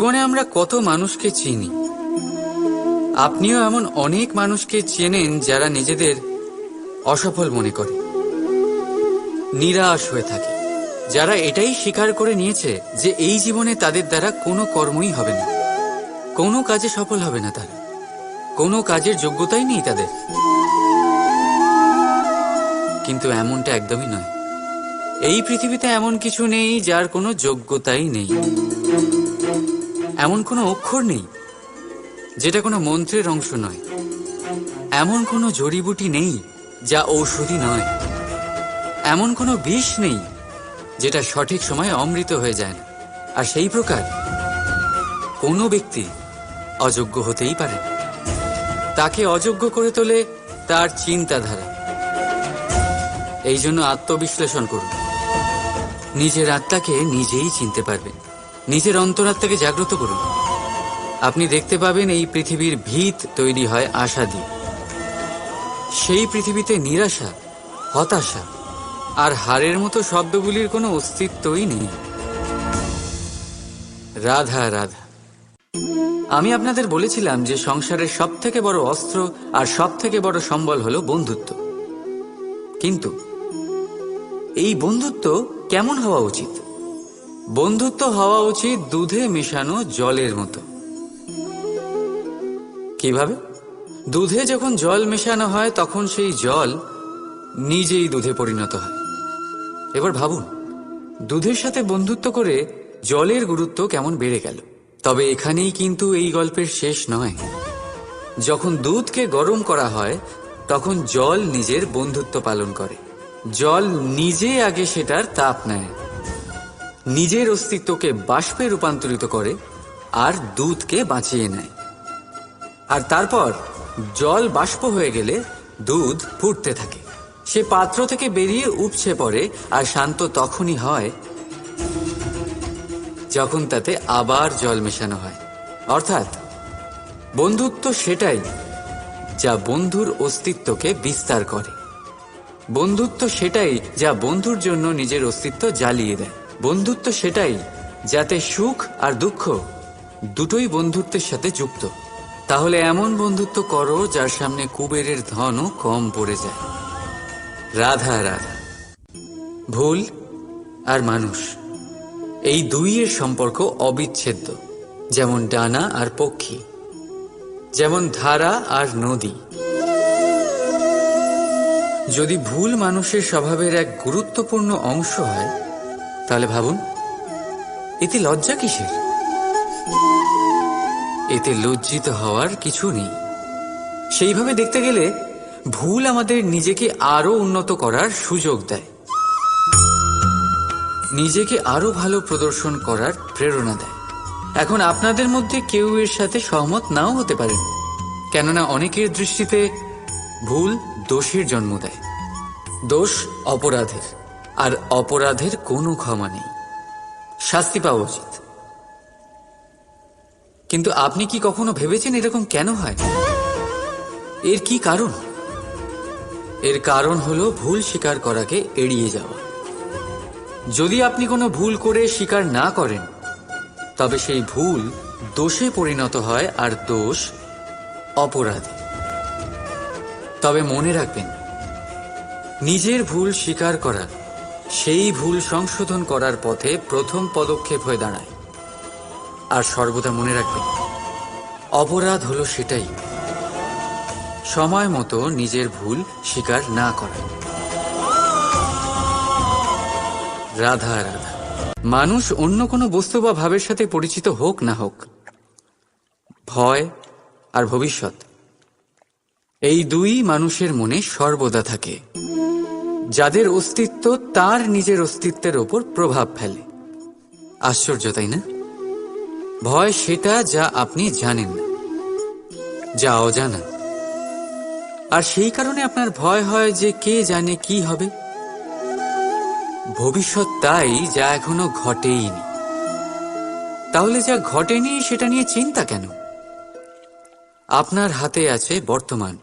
জীবনে আমরা কত মানুষকে চিনি। আপনিও এমন অনেক মানুষকে চেনেন যারা নিজেদের অসফল মনে করে, নিরাশ হয়ে থাকে, যারা এটাই স্বীকার করে নিয়েছে যে এই জীবনে তাদের দ্বারা কোনো কর্মই হবে না, কোনো কাজে সফল হবে না, তারা কোনো কাজের যোগ্যতাই নেই তাদের। কিন্তু এমনটা একদমই নয়। এই পৃথিবীতে এমন কিছু নেই যার কোনো যোগ্যতাই নেই। এমন কোনো অক্ষর নেই যেটা কোনো মন্ত্রের অংশ নয়। এমন কোনো জড়িবুটি নেই যা ঔষধি নয়। এমন কোনো বিষ নেই যেটা সঠিক সময়ে অমৃত হয়ে যায় না। আর সেই প্রকার কোনো ব্যক্তি অযোগ্য হতেই পারে। তাকে অযোগ্য করে তোলে তার চিন্তাধারা। এই জন্য আত্মবিশ্লেষণ করুন। নিজের আত্মাকে নিজেই চিনতে পারবেন। নিজের অন্তরাত্মাকে জাগ্রত করুন। আপনি দেখতে পাবেন এই পৃথিবীর ভিত তৈরি হয় আশা দিয়ে। সেই পৃথিবীতে নিরাশা, হতাশা আর হারের মতো শব্দগুলির কোনো অস্তিত্বই নেই। রাধা রাধা। আমি আপনাদের বলেছিলাম যে সংসারের সবথেকে বড় অস্ত্র আর সবথেকে বড় সম্বল হলো বন্ধুত্ব। কিন্তু এই বন্ধুত্ব কেমন হওয়া উচিত? বন্ধুত্ব হওয়া উচিত দুধে মেশানো জলের মতো। কিভাবে? দুধে যখন জল মেশানো হয় তখন সেই জল নিজেই দুধে পরিণত হয়। এবার ভাবুন, দুধের সাথে বন্ধুত্ব করে জলের গুরুত্ব কেমন বেড়ে গেল। তবে এখানেই কিন্তু এই গল্পের শেষ নয়। যখন দুধকে গরম করা হয় তখন জল নিজের বন্ধুত্ব পালন করে। জল নিজে আগে সেটার তাপ নেয়, নিজের অস্তিত্বকে বাষ্পে রূপান্তরিত করে আর দুধকে বাঁচিয়ে নেয়। আর তারপর জল বাষ্প হয়ে গেলে দুধ ফুটতে থাকে। সে পাত্র থেকে বেরিয়ে উপচে পড়ে আর শান্ত তখনই হয় যখন তাতে আবার জল মেশানো হয়। অর্থাৎ বন্ধুত্ব সেটাই যা বন্ধুর অস্তিত্বকে বিস্তার করে। বন্ধুত্ব সেটাই যা বন্ধুর জন্য নিজের অস্তিত্ব জ্বালিয়ে দেয়। বন্ধুত্ব সেটাই যাতে সুখ আর দুঃখ দুটোই বন্ধুত্বের সাথে যুক্ত। তাহলে এমন বন্ধুত্ব করো যার সামনে কুবেরের ধনও কম পড়ে যায়। রাধা রাধা। ভুল আর মানুষ, এই দুইয়ের সম্পর্ক অবিচ্ছেদ্য। যেমন ডানা আর পক্ষী, যেমন ধারা আর নদী। যদি ভুল মানুষের স্বভাবের এক গুরুত্বপূর্ণ অংশ হয় তাহলে ভাবুন, এতে লজ্জা কিসের? এতে লজ্জিত হওয়ার কিছু নেই। সেইভাবে দেখতে গেলে ভুল আমাদের নিজেকে আরো উন্নত করার সুযোগ দেয়, নিজেকে আরো ভালো প্রদর্শন করার প্রেরণা দেয়। এখন আপনাদের মধ্যে কেউ এর সাথে সহমত নাও হতে পারেন, কেননা অনেকের দৃষ্টিতে ভুল দোষের জন্ম দেয়। দোষ অপরাধের, আর অপরাধের কোনো ক্ষমা নেই, শাস্তি পাওয়া উচিত। কিন্তু আপনি কি কখনো ভেবেছেন এরকম কেন হয়? এর কি কারণ? এর কারণ হলো ভুল স্বীকার করাকে এড়িয়ে যাওয়া। যদি আপনি কোনো ভুল করে স্বীকার না করেন তবে সেই ভুল দোষে পরিণত হয়, আর দোষ অপরাধে। তবে মনে রাখবেন, নিজের ভুল স্বীকার করা সেই ভুল সংশোধন করার পথে প্রথম পদক্ষেপ হয়ে দাঁড়ায়। আর সর্বদা মনে রাখবেন, অপরাধ হলো সেটাই সময় মতো নিজের ভুল স্বীকার না করা। রাধা রাধা। মানুষ অন্য কোনো বস্তু বা ভাবের সাথে পরিচিত হোক না হোক, ভয় আর ভবিষ্যৎ, এই দুই মানুষের মনে সর্বদা থাকে। যাদের অস্তিত্ব তার নিজের অস্তিত্বের ওপর প্রভাব ফেলে। আশ্চর্য, তাই না? ভয় সেটা যা আপনি জানেন না, যা অজানা। আর সেই কারণে আপনার ভয় হয় যে কে জানে কি হবে। ভবিষ্যৎ তাই যা এখনো ঘটেইনি। তাহলে যা ঘটেনি সেটা নিয়ে চিন্তা কেন? আপনার হাতে আছে বর্তমান।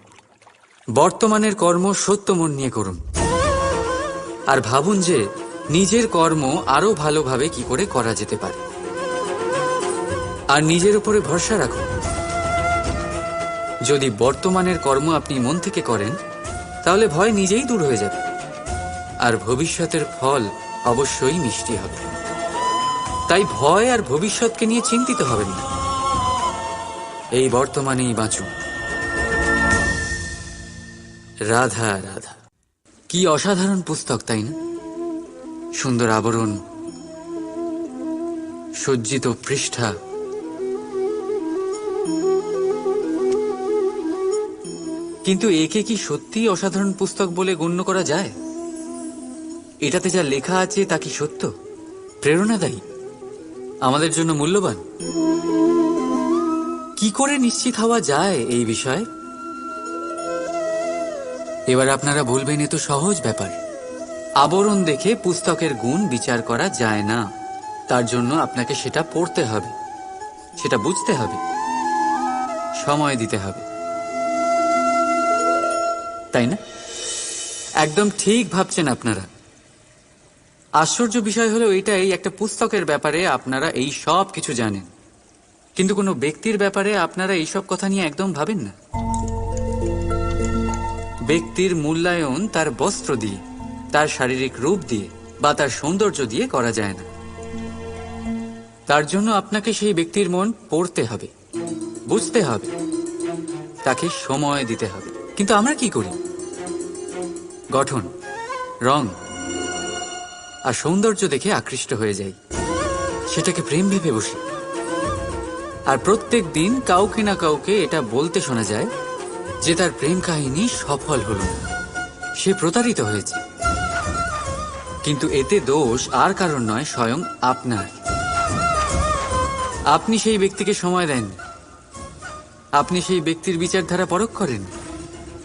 বর্তমানের কর্ম সত্য মন নিয়ে করুন, আর ভাবুন যে নিজের কর্ম আরো ভালোভাবে কি করে করা যেতে পারে। আর নিজের উপরে ভরসা রাখুন। যদি বর্তমানের কর্ম আপনি মন থেকে করেন, তাহলে ভয় নিজেই দূর হয়ে যাবে, আর ভবিষ্যতের ফল অবশ্যই মিষ্টি হবে। তাই ভয় আর ভবিষ্যৎকে নিয়ে চিন্তিত হবেন না, এই বর্তমানেই বাঁচুন। রাধা রাধা। কি অসাধারণ পুস্তক, তাই না? সুন্দর আবরণ, সজ্জিত পৃষ্ঠা, কিন্তু একে কি সত্যিই অসাধারণ পুস্তক বলে গণ্য করা যায়? এটাতে যা লেখা আছে তা কি সত্য, প্রেরণাদায়ী, আমাদের জন্য মূল্যবান? কি করে নিশ্চিত হওয়া যায় এই বিষয়ে? এবার আপনারা বলবেন, এ তো সহজ ব্যাপার। আবরণ দেখে পুস্তকের গুণ বিচার করা যায় না। তার জন্য আপনাকে সেটা পড়তে হবে, সেটা বুঝতে হবে, সময় দিতে হবে, তাই না? একদম ঠিক ভাবছেন আপনারা। আশ্চর্য বিষয় হলো এটাই, একটা পুস্তকের ব্যাপারে আপনারা এই সব কিছু জানেন, কিন্তু কোনো ব্যক্তির ব্যাপারে আপনারা এইসব কথা নিয়ে একদম ভাবেন না। ব্যক্তির মূল্যায়ন তার বস্ত্র দিয়ে, তার শারীরিক রূপ দিয়ে বা তার সৌন্দর্য দিয়ে করা যায় না। তার জন্য আপনাকে সেই ব্যক্তির মন পড়তে হবে, বুঝতে হবে, তাকে সময় দিতে হবে। কিন্তু আমরা কি করি? গঠন, রং আর সৌন্দর্য দেখে আকৃষ্ট হয়ে যাই, সেটাকে প্রেম ভেবে বসি। আর প্রত্যেক দিন কাউকে না কাউকে এটা বলতে শোনা যায় যে তার প্রেম কাহিনী সফল হল না, সে প্রতারিত হয়েছে। কিন্তু এতে দোষ আর কারণ নয়, স্বয়ং আপনার। আপনি সেই ব্যক্তিকে সময় দেন, আপনি সেই ব্যক্তির বিচারধারা পরখ করেন।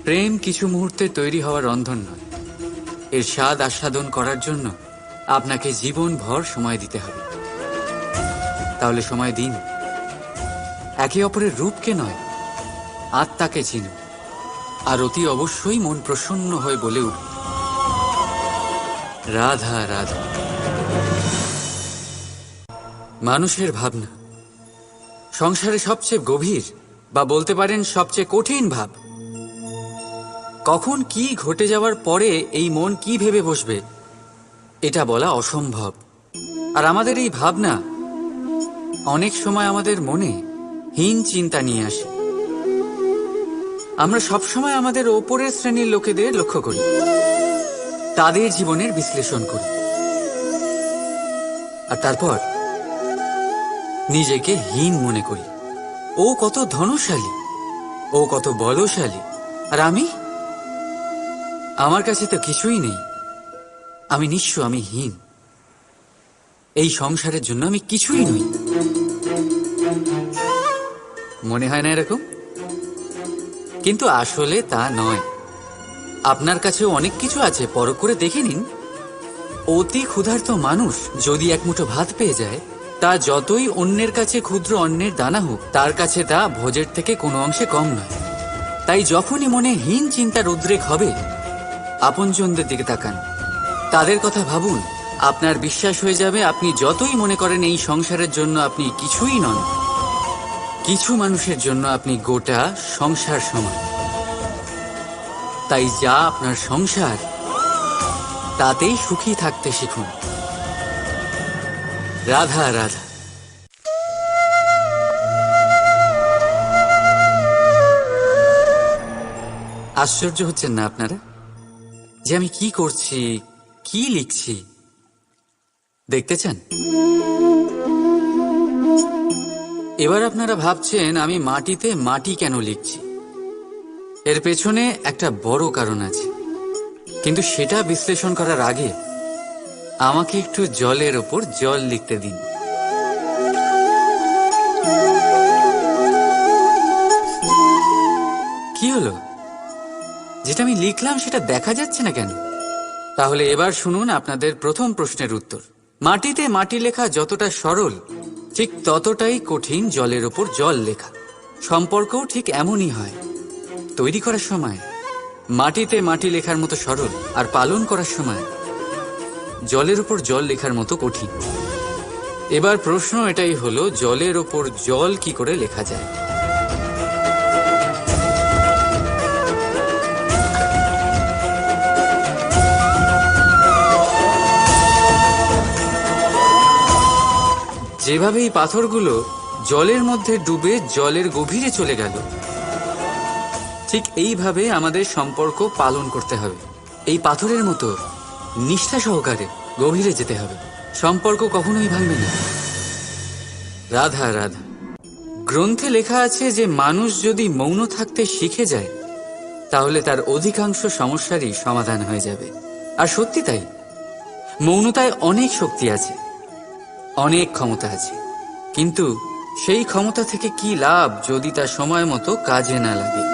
প্রেম কিছু মুহূর্তে তৈরি হওয়ার রন্ধন নয়, এর স্বাদ আস্বাদন করার জন্য আপনাকে জীবনভর সময় দিতে হবে। তাহলে সময় দিন, একে অপরের রূপকে নয়, আত্মাকে চিনুন, আর অতি অবশ্যই মন প্রসন্ন হয়ে বলে উঠুন, রাধা রাধা। মানুষের ভাবনা সংসারে সবচেয়ে গভীর, বা বলতে পারেন সবচেয়ে কঠিন ভাব। কখন কি ঘটে যাওয়ার পরে এই মন কি ভেবে বসবে, এটা বলা অসম্ভব। আর আমাদের এই ভাবনা অনেক সময় আমাদের মনে হীন চিন্তা নিয়ে আসে। আমরা সবসময় আমাদের ওপরের শ্রেণীর লোকেদের লক্ষ্য করি, তাদের জীবনের বিশ্লেষণ করি, আর তারপর নিজেকে হীন মনে করি। ও কত ধনশালী, ও কত বলশালী, আর আমার কাছে তো কিছুই নেই, আমি নিঃস্ব, আমি হীন, এই সংসারের জন্য আমি কিছুই নই। মনে হয় না এরকম? কিন্তু আসলে তা নয়। আপনার কাছেও অনেক কিছু আছে, পরখ করে দেখে নিন। অতি ক্ষুধার্ত মানুষ যদি এক মুঠো ভাত পেয়ে যায়, তা যতই অন্যের কাছে ক্ষুদ্র অন্নের দানা হোক, তার কাছে তা ভোজের থেকে কোনো অংশে কম নয়। তাই যখনই মনে হীন চিন্তার উদ্রেক হবে, আপনজনদের দিকে তাকান, তাদের কথা ভাবুন। আপনার বিশ্বাস হয়ে যাবে, আপনি যতই মনে করেন এই সংসারের জন্য আপনি কিছুই নন, কিছু মানুষের জন্য আপনি গোটা সংসার সমান। তাই যা আপনার সংসার, তাতেই সুখী থাকতে শিখুন। রাধা রাধা। আশ্চর্য হচ্ছেন না আপনারা যে আমি কি করছি, কি লিখছি? দেখতে চান? এবার আপনারা ভাবছেন আমি মাটিতে মাটি কেন লিখছি। এর পেছনে একটা বড় কারণ আছে, কিন্তু সেটা বিশ্লেষণ করার আগে আমাকে একটু জলের ওপর জল লিখতে দিন। কি হলো? যেটা আমি লিখলাম সেটা দেখা যাচ্ছে না কেন? তাহলে এবার শুনুন আপনাদের প্রথম প্রশ্নের উত্তর। মাটিতে মাটি লেখা যতটা সরল, ঠিক ততটাই কঠিন জলের ওপর জল লেখা। সম্পর্কও ঠিক এমনই হয়। তৈরি করার সময় মাটিতে মাটি লেখার মতো সরল, আর পালন করার সময় জলের উপর জল লেখার মতো কঠিন। এবার প্রশ্ন এটাই হলো, জলের ওপর জল কি করে লেখা যায়? যেভাবে এই পাথরগুলো জলের মধ্যে ডুবে জলের গভীরে চলে গেল, ঠিক এইভাবে আমাদের সম্পর্ক পালন করতে হবে। এই পাথরের মতো নিষ্ঠা সহকারে গভীরে যেতে হবে। সম্পর্ক কখনোই ভাঙবে না। রাধা রাধা। গ্রন্থে লেখা আছে যে মানুষ যদি মৌন থাকতে শিখে যায় তাহলে তার অধিকাংশ সমস্যারই সমাধান হয়ে যাবে। আর সত্যি তাই, মৌনতায় অনেক শক্তি আছে, অনেক ক্ষমতা আছে, কিন্তু সেই ক্ষমতা থেকে কি লাভ যদি তা সময় মতো কাজে না লাগে?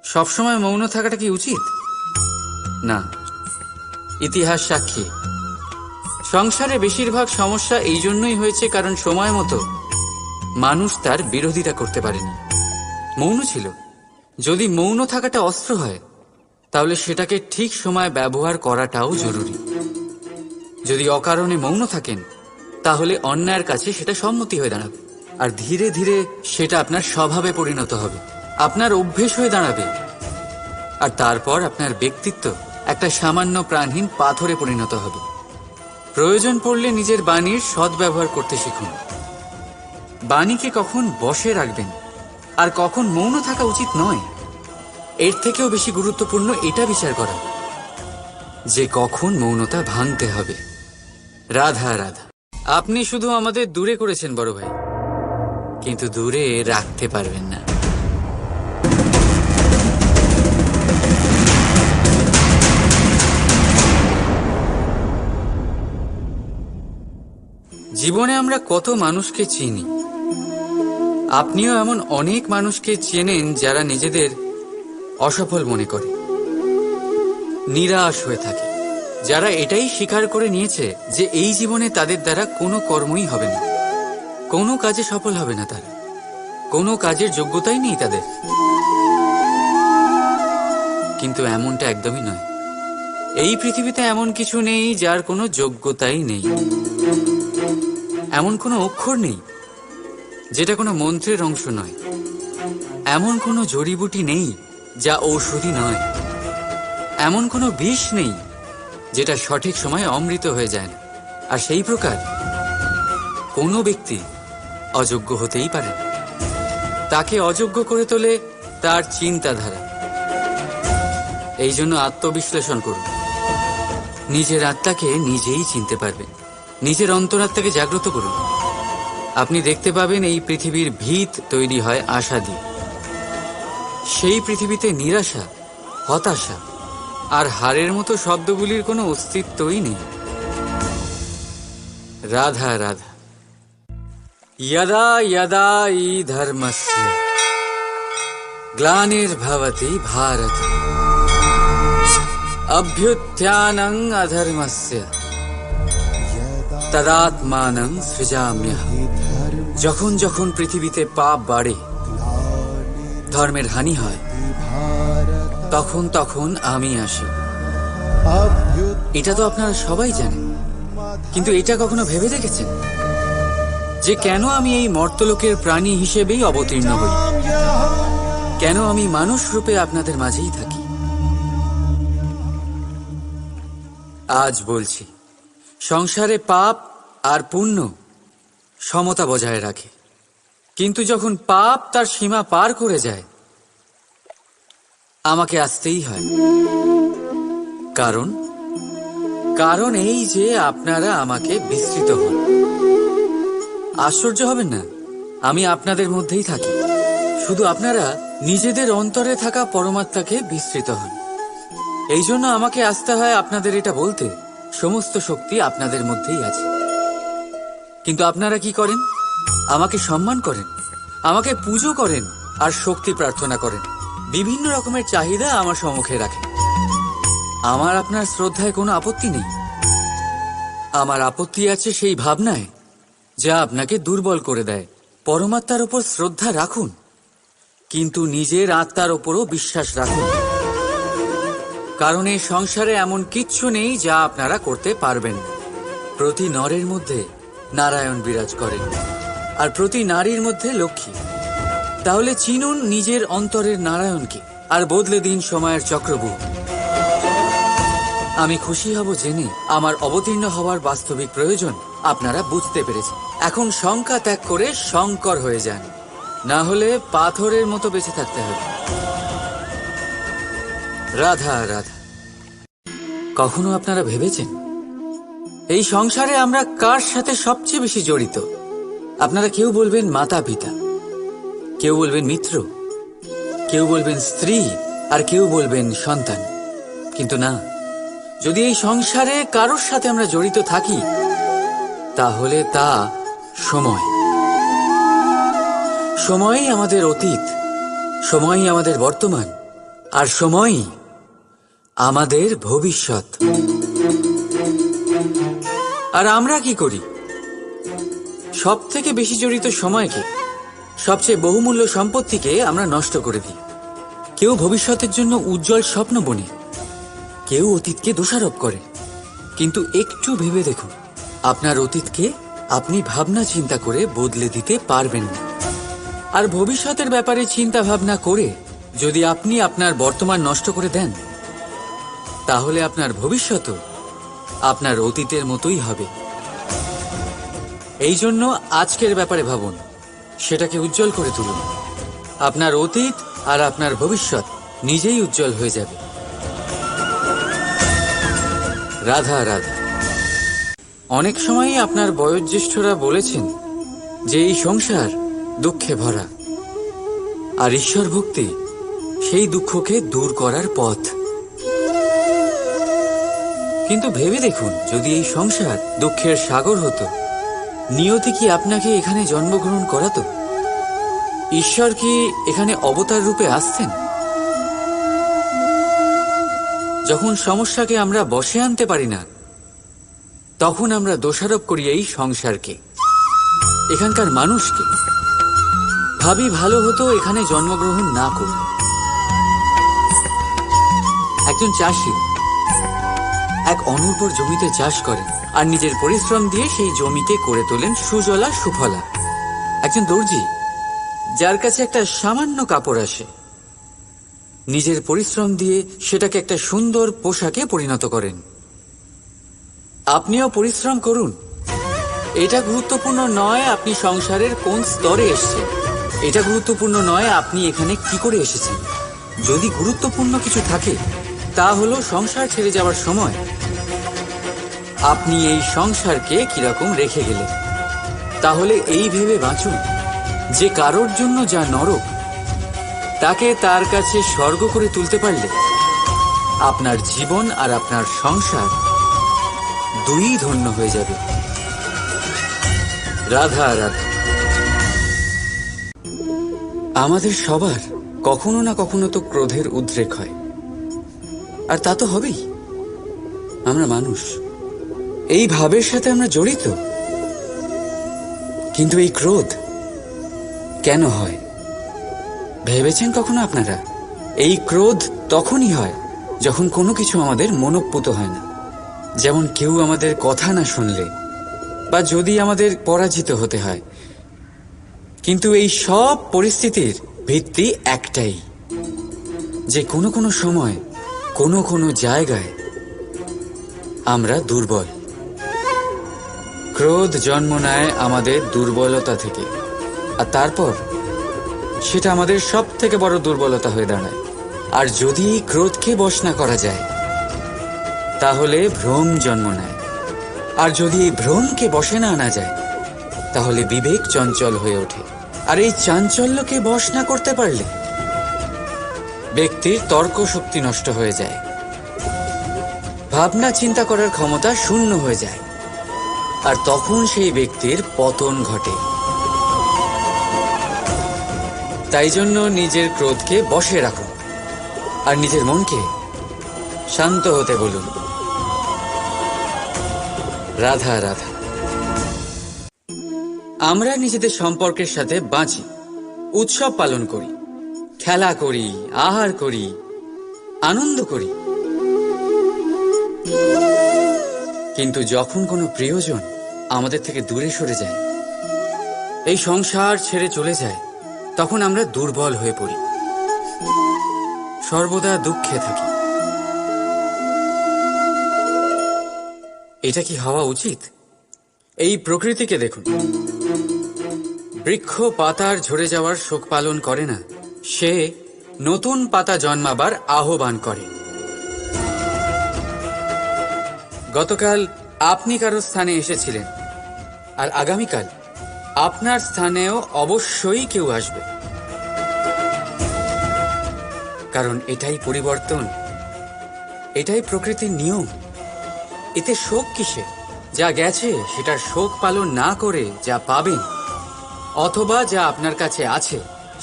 সবসময় মৌন থাকাটা কি উচিত? না। ইতিহাস সাক্ষী, সংসারে বেশিরভাগ সমস্যা এই জন্যই হয়েছে কারণ সময় মতো মানুষ তার বিরোধিতা করতে পারেনি, মৌন ছিল। যদি মৌন থাকাটা অস্ত্র হয় তাহলে সেটাকে ঠিক সময় ব্যবহার করাটাও জরুরি। যদি অকারণে মৌন থাকেন তাহলে অন্যায়ের কাছে সেটা সম্মতি হয়ে দাঁড়াবে, আর ধীরে ধীরে সেটা আপনার স্বভাবে পরিণত হবে, আপনার অভ্যেস হয়ে দাঁড়াবে, আর তারপর আপনার ব্যক্তিত্ব একটা সামান্য প্রাণহীন পাথরে পরিণত হবে। প্রয়োজন পড়লে নিজের বাণীর সদ্ব্যবহার করতে শিখুন। বাণীকে কখন বশে রাখবেন আর কখন মৌন থাকা উচিত নয়, এর থেকেও বেশি গুরুত্বপূর্ণ এটা বিচার করা যে কখন মৌনতা ভাঙতে হবে। রাধা রাধা। আপনি শুধু আমাদের দূরে করেছেন বড় ভাই, কিন্তু দূরে রাখতে পারবেন না। জীবনে আমরা কত মানুষকে চিনি, আপনিও এমন অনেক মানুষকে চেনেন যারা নিজেদের অসফল মনে করে, নিরাশ হয়ে থাকে, যারা এটাই স্বীকার করে নিয়েছে যে এই জীবনে তাদের দ্বারা কোনো কর্মই হবে না, কোনো কাজে সফল হবে না, তারা কোনো কাজের যোগ্যতাই নেই তাদের। কিন্তু এমনটা একদমই নয়। এই পৃথিবীতে এমন কিছু নেই যার কোনো যোগ্যতাই নেই, এমন কোনো অক্ষর নেই যেটা কোনো মন্ত্রের অংশ নয়, এমন কোনো জড়িবুটি নেই যা ঔষধি নয়, এমন কোনো বিষ নেই যেটা সঠিক সময়ে অমৃত হয়ে যায় না। আর সেই প্রকার কোনো ব্যক্তি অযোগ্য হতেই পারে না। তাকে অযোগ্য করে তোলে তার চিন্তাধারা। এই জন্য আত্মবিশ্লেষণ করুন, নিজের আত্মাকে নিজেই চিনতে পারবেন, নিজের অন্তরাত্মাকে জাগ্রত করুন। আপনি দেখতে পাবেন এই পৃথিবীর ভিত তৈরি হয় আশা দিয়ে। সেই পৃথিবীতে নিরাশা, হতাশা আর হারের মতো শব্দগুলির কোনো অস্তিত্বই নেই। রাধা রাধা। यदा यदा ই ধর্মস্য গ্লানির্ভবতি ভারত অভ্যুত্থানং অধর্মস্য তদাত্মানং সৃজাম্যহম। যখন যখন পৃথিবীতে পাপ বাড়ে, ধর্মের হানি হয়, তখন তখন আমি আসি। এটা তো আপনারা সবাই জানেন, কিন্তু এটা কখনো ভেবে দেখেছেন যে কেন আমি এই মর্তলোকের প্রাণী হিসেবেই অবতীর্ণ হই? কেন আমি মানুষ রূপে আপনাদের মাঝেই থাকি? আজ বলছি, সংসারে পাপ আর পুণ্য সমতা বজায় রাখে, কিন্তু যখন পাপ তার সীমা পার করে যায় আমাকে আসতেই হয়। কারণ এই যে আপনারা আমাকে বিস্মৃত হন। আশ্চর্য হবেন না, আমি আপনাদের মধ্যেই থাকি, শুধু আপনারা নিজেদের অন্তরে থাকা পরমাত্মাকে বিস্মৃত হন। এই জন্য আমাকে আসতে হয় আপনাদের এটা বলতে, সমস্ত শক্তি আপনাদের মধ্যেই আছে। কিন্তু আপনারা কি করেন? আমাকে সম্মান করেন, আমাকে পুজো করেন আর শক্তি প্রার্থনা করেন, বিভিন্ন রকমের চাহিদা আমার সম্মুখে রাখেন। আমার আপনার শ্রদ্ধায় কোনো আপত্তি নেই। আমার আপত্তি আছে সেই ভাবনায় যা আপনাকে দুর্বল করে দেয়। পরমাত্মার উপর শ্রদ্ধা রাখুন, কিন্তু নিজের আত্মার উপরও বিশ্বাস রাখুন, কারণ এই সংসারে এমন কিচ্ছু নেই যা আপনারা করতে পারবেন না। প্রতি নরের মধ্যে নারায়ণ বিরাজ করেন, আর প্রতি নারীর মধ্যে লক্ষ্মী। তাহলে চিনুন নিজের অন্তরের নারায়ণকে, আর বদলে দিন সময়ের চক্রব্যূহ। আমি খুশি হব জেনে আমার অবতীর্ণ হওয়ার বাস্তবিক প্রয়োজন আপনারা বুঝতে পেরেছেন। এখন শঙ্কা ত্যাগ করে শঙ্কর হয়ে যান, না হলে পাথরের মতো বেঁচে থাকতে হবে। রাধা রাধা। কখনো আপনারা ভেবেছেন এই সংসারে আমরা কার সাথে সবচেয়ে বেশি জড়িত? আপনারা কেউ বলবেন মাতা পিতা, কেউ বলবেন মিত্র, কেউ বলবেন স্ত্রী, আর কেউ বলবেন সন্তান। কিন্তু না, যদি এই সংসারে কারোর সাথে আমরা জড়িত থাকি, তাহলে তা সময়। সময়ই আমাদের অতীত, সময়ই আমাদের বর্তমান, আর সময়ই আমাদের ভবিষ্যৎ। আর আমরা কি করি? সব থেকে বেশি জড়িত সময়কে, সবচেয়ে বহুমূল্য সম্পত্তিকে আমরা নষ্ট করে দিই। কেউ ভবিষ্যতের জন্য উজ্জ্বল স্বপ্ন বনে, কেউ অতীতকে দোষারোপ করে। কিন্তু একটু ভেবে দেখুন, আপনার অতীতকে আপনি ভাবনা চিন্তা করে বদলে দিতে পারবেন না। আর ভবিষ্যতের ব্যাপারে চিন্তা ভাবনা করে যদি আপনি আপনার বর্তমান নষ্ট করে দেন, তাহলে আপনার ভবিষ্যৎও আপনার অতীতের মতোই হবে। এই জন্য আজকের ব্যাপারে ভাবুন, সেটাকে উজ্জ্বল করে তুলুন। আপনার অতীত আর আপনার ভবিষ্যৎ নিজেই উজ্জ্বল হয়ে যাবে। রাধা রাধা। অনেক সময়ই আপনার বয়োজ্যেষ্ঠরা বলেছেন যে এই সংসার দুঃখে ভরা, আর ঈশ্বর ভক্তি সেই দুঃখকে দূর করার পথ। কিন্তু ভেবে দেখুন, যদি এই সংসার দুঃখের সাগর হতো, নিয়তি কি আপনাকে এখানে জন্মগ্রহণ করাতো? ঈশ্বর কি এখানে অবতার রূপে আসতেন? যখন সমস্যাকে আমরা বশে আনতে পারি না, তখন আমরা দোষারোপ করি এই সংসারকে, এখানকার মানুষকে। ভাবি ভালো হতো এখানে জন্মগ্রহণ না করি। একজন চাষি এক অনুর্বর জমিতে চাষ করেন, আর নিজের পরিশ্রম দিয়ে সেই জমিকে করে তোলেন সুজলা সুফলা। একজন দর্জি, যার কাছে একটা সামান্য কাপড় আসে, নিজের পরিশ্রম দিয়ে সেটাকে একটা সুন্দর পোশাকে পরিণত করেন। আপনিও পরিশ্রম করুন। এটা গুরুত্বপূর্ণ নয় আপনি সংসারের কোন স্তরে এসেছেন, এটা গুরুত্বপূর্ণ নয় আপনি এখানে কি করে এসেছেন। যদি গুরুত্বপূর্ণ কিছু থাকে, তা হলো সংসার ছেড়ে যাওয়ার সময় আপনি এই সংসারকে কিরকম রেখে গেলেন। তাহলে এই ভেবে বাঁচুন যে কারোর জন্য যা নরক, তাকে তার কাছে স্বর্গ করে তুলতে পারলে আপনার জীবন আর আপনার সংসার দুই ধন্য হয়ে যাবে। রাধা রাধা। আমাদের সবার কখনো না কখনো তো ক্রোধের উদ্রেক হয়, আর তা তো হবেই। আমরা মানুষ, এই ভাবের সাথে আমরা জড়িত। কিন্তু এই ক্রোধ কেন হয় ভেবেছেন কখনো আপনারা? এই ক্রোধ তখনই হয় যখন কোনো কিছু আমাদের মনোপুত হয় না। যেমন কেউ আমাদের কথা না শুনলে, বা যদি আমাদের পরাজিত হতে হয়। কিন্তু এই সব পরিস্থিতির ভিত্তি একটাই, যে কোনো কোনো সময় কোনো কোনো জায়গায় আমরা দুর্বল। ক্রোধ জন্ম নেয় আমাদের দুর্বলতা থেকে, আর তারপর সেটা আমাদের সব থেকে বড় দুর্বলতা হয়ে দাঁড়ায়। আর যদি ক্রোধকে বশ না করা যায়, তাহলে ভ্রম জন্ম নেয়। আর যদি এই ভ্রমকে বশে না আনা যায়, তাহলে বিবেক চঞ্চল হয়ে ওঠে। আর এই চাঞ্চল্যকে বশ না করতে পারলে ব্যক্তির তর্ক শক্তি নষ্ট হয়ে যায়, ভাবনা চিন্তা করার ক্ষমতা শূন্য হয়ে যায়, আর তখন সেই ব্যক্তির পতন ঘটে। তাই জন্য নিজের ক্রোধকে বশে রাখুন, আর নিজের মনকে শান্ত হতে বলুন। রাধা রাধা। আমরা নিজেদের সম্পর্কের সাথে বাঁচি, উৎসব পালন করি, খেলা করি, আহার করি, আনন্দ করি। কিন্তু যখন কোনো প্রিয়জন আমাদের থেকে দূরে সরে যায়, এই সংসার ছেড়ে চলে যায়, তখন আমরা দুর্বল হয়ে পড়ি, সর্বদা দুঃখে থাকি। এটা কি হওয়া উচিত? এই প্রকৃতিকে দেখুন, বৃক্ষ পাতার ঝরে যাওয়ার শোক পালন করে না, সে নতুন পাতা জন্মাবার আহ্বান করে। গতকাল আপনি কারো স্থানে এসেছিলেন, আর আগামীকাল আপনার স্থানেও অবশ্যই কেউ আসবে, কারণ এটাই পরিবর্তন, এটাই প্রকৃতির নিয়ম। এতে শোক কিসে? যা গেছে সেটার শোক পালন না করে যা পাবেন অথবা যা আপনার কাছে আছে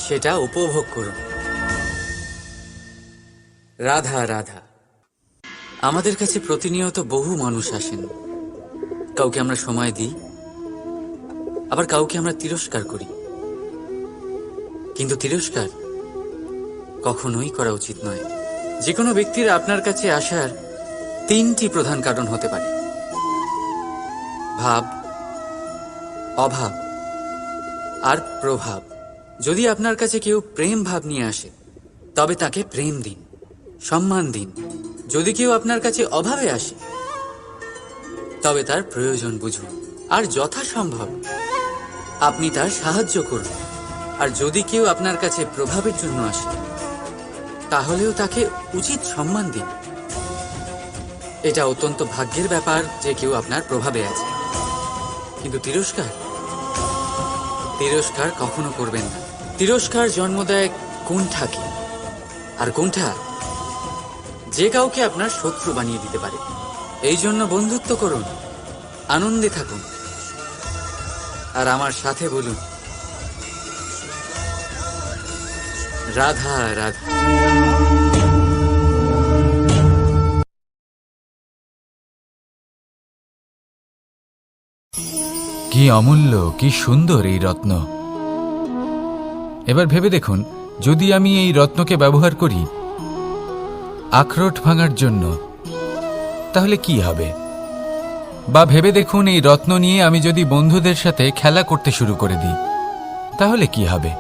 সেটা উপভোগ করুন। রাধা রাধা। আমাদের কাছে প্রতিনিয়ত বহু মানুষ আসেন, কাউকে আমরা সময় দিই, আবার কাউকে আমরা তিরস্কার করি। কিন্তু তিরস্কার কখনোই করা উচিত নয়। যে কোনো ব্যক্তির আপনার কাছে আসার তিনটি প্রধান কারণ হতে পারে: ভাব, অভাব আর প্রভাব। যদি আপনার কাছে কেউ প্রেম ভাব নিয়ে আসে, তবে তাকে প্রেম দিন, সম্মান দিন। যদি কেউ আপনার কাছে অভাবে আসে, তবে তার প্রয়োজন বুঝুন, আর যথাসম্ভব আপনি তার সাহায্য করুন। আর যদি কেউ আপনার কাছে প্রভাবের জন্য আসে, তাহলেও তাকে উচিত সম্মান দিন। এটা অত্যন্ত ভাগ্যের ব্যাপার যে কেউ আপনার প্রভাবে আছে। কিন্তু তিরস্কার কখনো করবেন না। তিরস্কার জন্ম দেয় কুণ্ঠাকে, আর কুণ্ঠা যে কাউকে আপনার শত্রু বানিয়ে দিতে পারে। এই জন্য বন্ধুত্ব করুন, আনন্দে থাকুন, আর আমার সাথে বলুন রাধা রাধা। কি অমূল্য, কি সুন্দর এই রত্ন। এবার ভেবে দেখুন, যদি আমি এই রত্নকে ব্যবহার করি আখরোট ভাঙার জন্য, তাহলে কি হবে? বা ভেবে দেখুন, এই রত্ন নিয়ে আমি যদি বন্ধুদের সাথে খেলা করতে শুরু করে দিই, তাহলে কি হবে?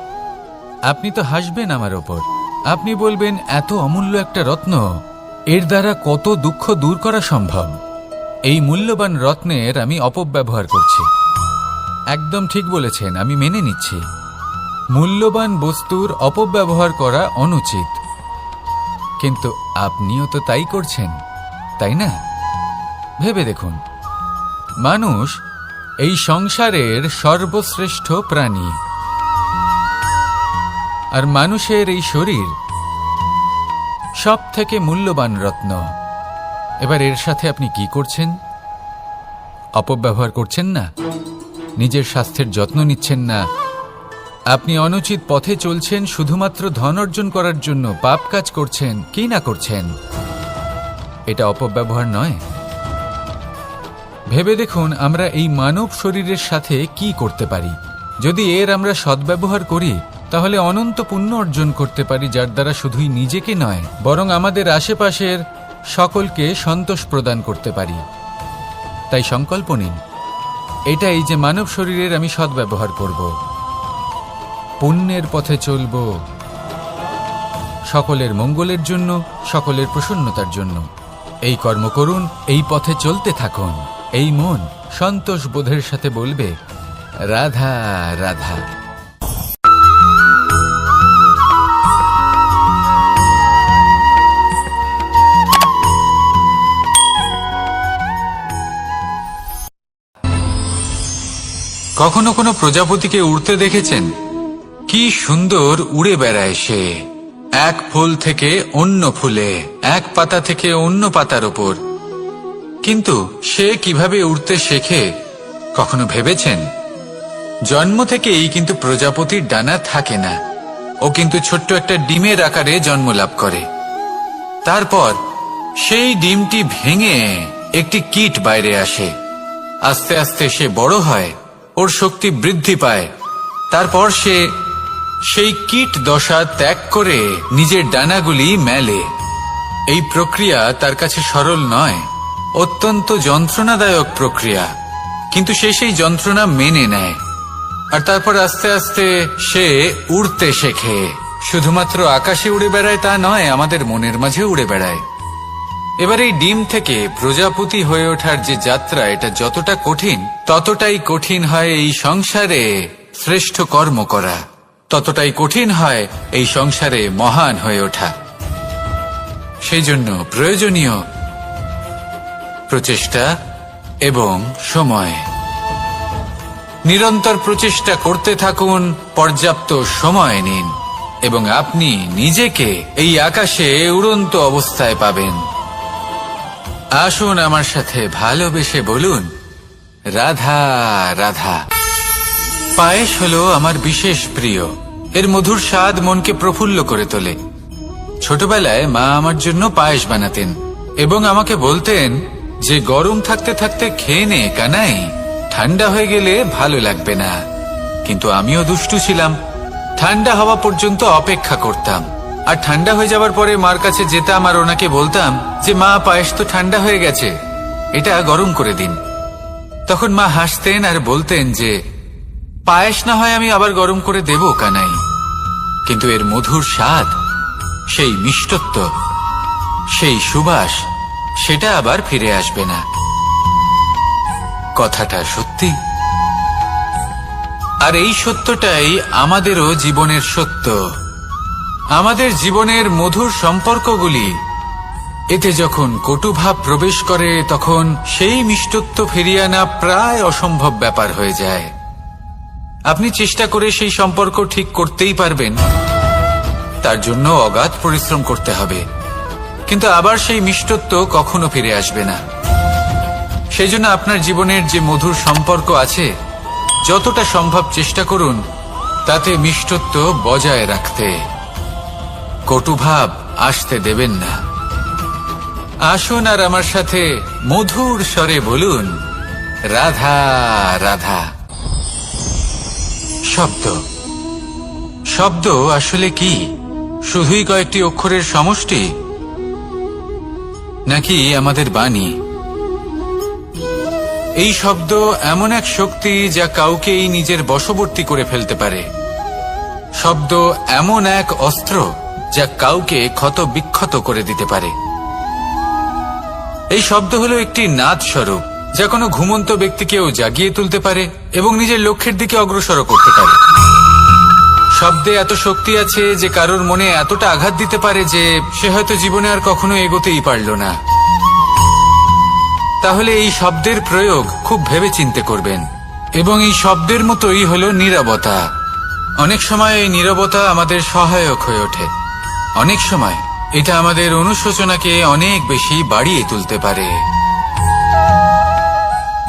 আপনি তো হাসবেন আমার ওপর। আপনি বলবেন, এত অমূল্য একটা রত্ন, এর দ্বারা কত দুঃখ দূর করা সম্ভব। এই মূল্যবান রত্নের আমি অপব্যবহার করছি। একদম ঠিক বলেছেন, আমি মেনে নিচ্ছি। মূল্যবান বস্তুর অপব্যবহার করা অনুচিত, কিন্তু আপনিও তো তাই করছেন, তাই না? ভেবে দেখুন, মানুষ এই সংসারের সর্বশ্রেষ্ঠ প্রাণী, আর মানুষের এই শরীর সব থেকে মূল্যবান রত্ন। এবার এর সাথে আপনি কি করছেন? অপব্যবহার করছেন না, নিজের স্বাস্থ্যের যত্ন নিচ্ছেন না, আপনি অনুচিত পথে চলছেন শুধুমাত্র ধন অর্জন করার জন্য, পাপ কাজ করছেন। কি না করছেন? এটা অপব্যবহার নয়? ভেবে দেখুন, আমরা এই মানব শরীরের সাথে কি করতে পারি। যদি এর আমরা সদ্ব্যবহার করি, তাহলে অনন্ত পুণ্য অর্জন করতে পারি, যার দ্বারা শুধুই নিজেকে নয়, বরং আমাদের আশেপাশের সকলকে সন্তোষ প্রদান করতে পারি। তাই সংকল্প নিন, এটাই যে মানব শরীরের আমি সদ্ব্যবহার করব, পুণ্যের পথে চলব, সকলের মঙ্গলের জন্য, সকলের প্রসন্নতার জন্য। এই কর্ম করুন, এই পথে চলতে থাকুন। এই মন সন্তোষ বোধের সাথে বলবে রাধা রাধা। কখনো কোনো প্রজাপতিকে উড়তে দেখেছেন? কি সুন্দর উড়ে বেড়ায় সে, এক ফুল থেকে অন্য ফুলে, এক পাতা থেকে অন্য পাতার ওপর। কিন্তু সে কিভাবে উড়তে শেখে কখনো ভেবেছেন? জন্ম থেকেই কিন্তু প্রজাপতির ডানা থাকে না, ও কিন্তু ছোট্ট একটা ডিমের আকারে জন্ম লাভ করে। তারপর সেই ডিমটি ভেঙে একটি কীট বাইরে আসে। আস্তে আস্তে সে বড় হয়, ওর শক্তি বৃদ্ধি পায়। তারপর সে সেই কীট দশা ত্যাগ করে নিজের ডানাগুলি মেলে। এই প্রক্রিয়া তার কাছে সরল নয়, অত্যন্ত যন্ত্রণাদায়ক প্রক্রিয়া, কিন্তু সে সেই যন্ত্রণা মেনে নেয় আর তারপর আস্তে আস্তে সে উড়তে শেখে। শুধুমাত্র আকাশে উড়ে বেড়ায় তা নয়, আমাদের মনের মাঝে উড়ে বেড়ায়। এবার এই ডিম থেকে প্রজাপতি হয়ে ওঠার যে যাত্রা, এটা যতটা কঠিন ততটাই কঠিন হয় এই সংসারে শ্রেষ্ঠ কর্ম করা, ততটাই কঠিন হয় এই সংসারে মহান হয়ে ওঠা। সেই জন্য প্রয়োজনীয় প্রচেষ্টা এবং সময়। নিরন্তর প্রচেষ্টা করতে থাকুন, পর্যাপ্ত সময় নিন এবং আপনি নিজেকে এই আকাশে উড়ন্ত অবস্থায় পাবেন। আসুন আমার সাথে ভালোবেসে বলুন, রাধা রাধা। পায়েস হলো আমার বিশেষ প্রিয়। এর মধুর স্বাদ মনকে প্রফুল্ল করে তোলে। ছোটবেলায় মা আমার জন্য পায়েস বানাতেন এবং আমাকে বলতেন যে গরম থাকতে থাকতে খেয়ে নে কানাই, ঠান্ডা হয়ে গেলে ভালো লাগবে না। কিন্তু আমিও দুষ্টু ছিলাম, ঠান্ডা হওয়া পর্যন্ত অপেক্ষা করতাম আর ঠান্ডা হয়ে যাওয়ার পরে মার কাছে যেতাম আর ওনাকে বলতাম যে মা, পায়েস তো ঠান্ডা হয়ে গেছে, এটা গরম করে দিন। তখন মা হাসতেন আর বলতেন যে পায়েস না হয় আমি আবার গরম করে দেব কানাই, কিন্তু এর মধুর স্বাদ, সেই মিষ্টত্ব, সেই সুবাস, সেটা আবার ফিরে আসবে না। কথাটা সত্যি। আর এই সত্যটাই আমাদেরও জীবনের সত্য। আমাদের জীবনের মধুর সম্পর্কগুলি, এতে যখন কটুভাব প্রবেশ করে তখন সেই মিষ্টত্ব ফিরিয়ে আনা প্রায় অসম্ভব ব্যাপার হয়ে যায়। আপনি চেষ্টা করে সেই সম্পর্ক ঠিক করতেই পারবেন, তার জন্য অগাধ পরিশ্রম করতে হবে, কিন্তু আবার সেই মিষ্টত্ব কখনো ফিরে আসবে না। সেই জন্য আপনার জীবনের যে মধুর সম্পর্ক আছে, যতটা সম্ভব চেষ্টা করুন তাতে মিষ্টত্ব বজায় রাখতে। কটুভাব আসতে দেবেন না। আসুন আর আমার সাথে মধুর স্বরে বলুন, রাধা রাধা। শব্দ, শব্দ আসলে কি? শুধুই কয়েকটি অক্ষরের সমষ্টি, নাকি আমাদের বাণী? এই শব্দ এমন এক শক্তি যা কাউকেই নিজের বশবর্তী করে ফেলতে পারে। শব্দ এমন এক অস্ত্র যা কাউকে ক্ষত বিক্ষত করে দিতে পারে। এই শব্দ হলো একটি নাদ স্বরূপ যা কোনো ঘুমন্ত ব্যক্তিকেও জাগিয়ে তুলতে পারে এবং নিজের লক্ষ্যের দিকে অগ্রসর করতে পারে। শব্দে এত শক্তি আছে যে কারোর মনে এতটা আঘাত দিতে পারে যে সে হয়তো জীবনে আর কখনো এগোতেই পারল না। তাহলে এই শব্দের প্রয়োগ খুব ভেবেচিন্তে করবেন। এবং এই শব্দের মতোই হলো নীরবতা। অনেক সময় এই নীরবতা আমাদের সহায়ক হয়ে ওঠে, অনেক সময় এটা আমাদের অনুশোচনাকে অনেক বেশি বাড়িয়ে তুলতে পারে।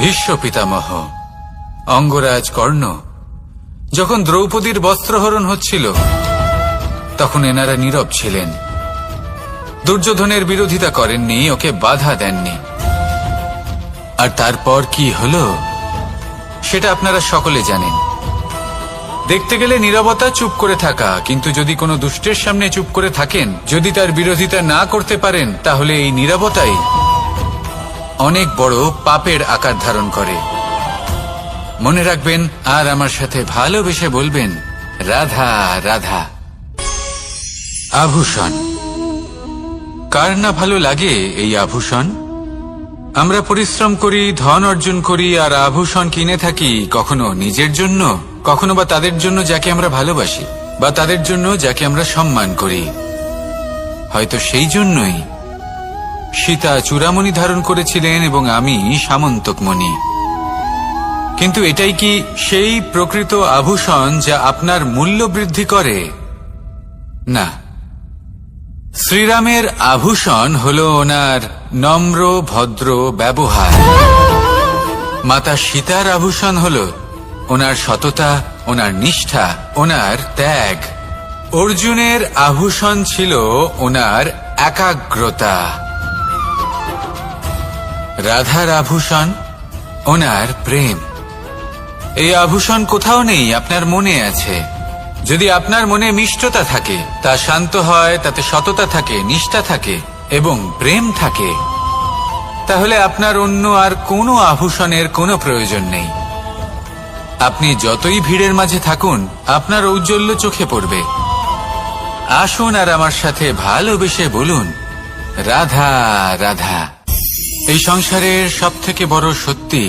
ভীষ্ম পিতামহ, অঙ্গরাজ কর্ণ, যখন দ্রৌপদীর বস্ত্রহরণ হচ্ছিল তখন এনারা নীরব ছিলেন। দুর্যোধনের বিরোধিতা করেননি, ওকে বাধা দেননি। আর তারপর কি হলো সেটা আপনারা সকলে জানেন। দেখতে গেলে নীরবতা চুপ করে থাকা, কিন্তু যদি কোনো দুষ্টের সামনে চুপ করে থাকেন, যদি তার বিরোধিতা না করতে পারেন, তাহলে এই নীরবতাই অনেক বড় পাপের আকার ধারণ করে। মনে রাখবেন আর আমার সাথে ভালোবেসে বলবেন, রাধা রাধা। আভূষণ, কার না ভালো লাগে এই আভূষণ? আমরা পরিশ্রম করি, ধন অর্জন করি আর আভূষণ কিনে থাকি, কখনো নিজের জন্য, কখনো বা তাদের জন্য যাকে আমরা ভালোবাসি, বা তাদের জন্য যাকে আমরা সম্মান করি। হয়তো সেই জন্যই সীতা চূড়ামণি ধারণ করেছিলেন এবং আমি সামন্তকমণি। কিন্তু এটাই কি সেই প্রকৃত আভূষণ যা আপনার মূল্য বৃদ্ধি করে? না। শ্রীরামের আভূষণ হলো ওনার নম্র ভদ্র ব্যবহার। মাতা সীতার আভূষণ হলো ওনার সততা, ওনার নিষ্ঠা, ওনার ত্যাগ। অর্জুনের আভূষণ ছিল ওনার একাগ্রতা। রাধার আভূষণ ওনার প্রেম। এই আভূষণ কোথাও নেই, আপনার মনে আছে। যদি আপনার মনে মিষ্টতা থাকে, তা শান্ত হয়, তাতে সততা থাকে, নিষ্ঠা থাকে এবং প্রেম থাকে, তাহলে আপনার অন্য আর কোনো আভূষণের কোনো প্রয়োজন নেই। আপনি যতই ভিড়ের মাঝে থাকুন, আপনার ঔজ্জ্বল্য চোখে পড়বে। আসুন আর আমার সাথে ভালোবেসে বলুন, রাধা রাধা। এই সংসারের সবথেকে বড় সত্যি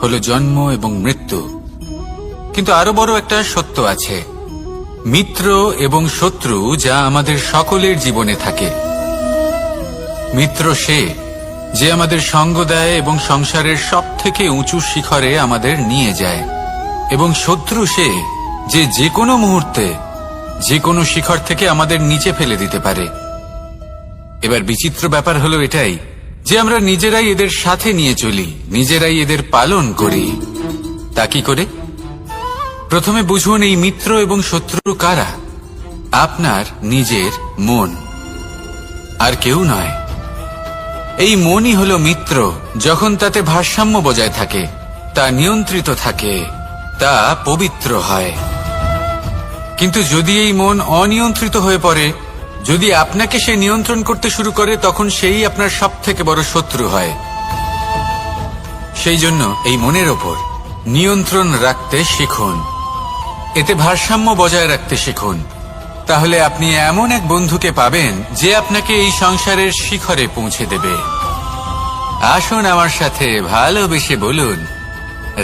হলো জন্ম এবং মৃত্যু, কিন্তু আরো বড় একটা সত্য আছে, মিত্র এবং শত্রু, যা আমাদের সকলের জীবনে থাকে। মিত্র সে যে আমাদের সঙ্গ দেয় এবং সংসারের সবথেকে উঁচু শিখরে আমাদের নিয়ে যায়, এবং শত্রু সে যে যে কোনো মুহূর্তে যে কোনো শিখর থেকে আমাদের নিচে ফেলে দিতে পারে। এবার বিচিত্র ব্যাপার হলো এটাই যে আমরা নিজেরাই এদের সাথে নিয়ে চলি, নিজেরাই এদের পালন করি। তা কি করে? প্রথমে বুঝুন এই মিত্র এবং শত্রু কারা। আপনার নিজের মন, আর কেউ নয়। এই মনই হলো মিত্র যখন তাতে ভারসাম্য বজায় থাকে, তা নিয়ন্ত্রিত থাকে, তা পবিত্র হয়। কিন্তু যদি এই মন অনিয়ন্ত্রিত হয়ে পড়ে, যদি আপনাকে সে নিয়ন্ত্রণ করতে শুরু করে, তখন সেই আপনার সবথেকে বড় শত্রু হয়। সেই জন্য এই মনের ওপর নিয়ন্ত্রণ রাখতে শিখুন, এতে ভারসাম্য বজায় রাখতে শিখুন। তাহলে আপনি এমন এক বন্ধুকে পাবেন যে আপনাকে এই সংসারের শিখরে পৌঁছে দেবে। আসুন আমার সাথে ভালোবেসে বলুন,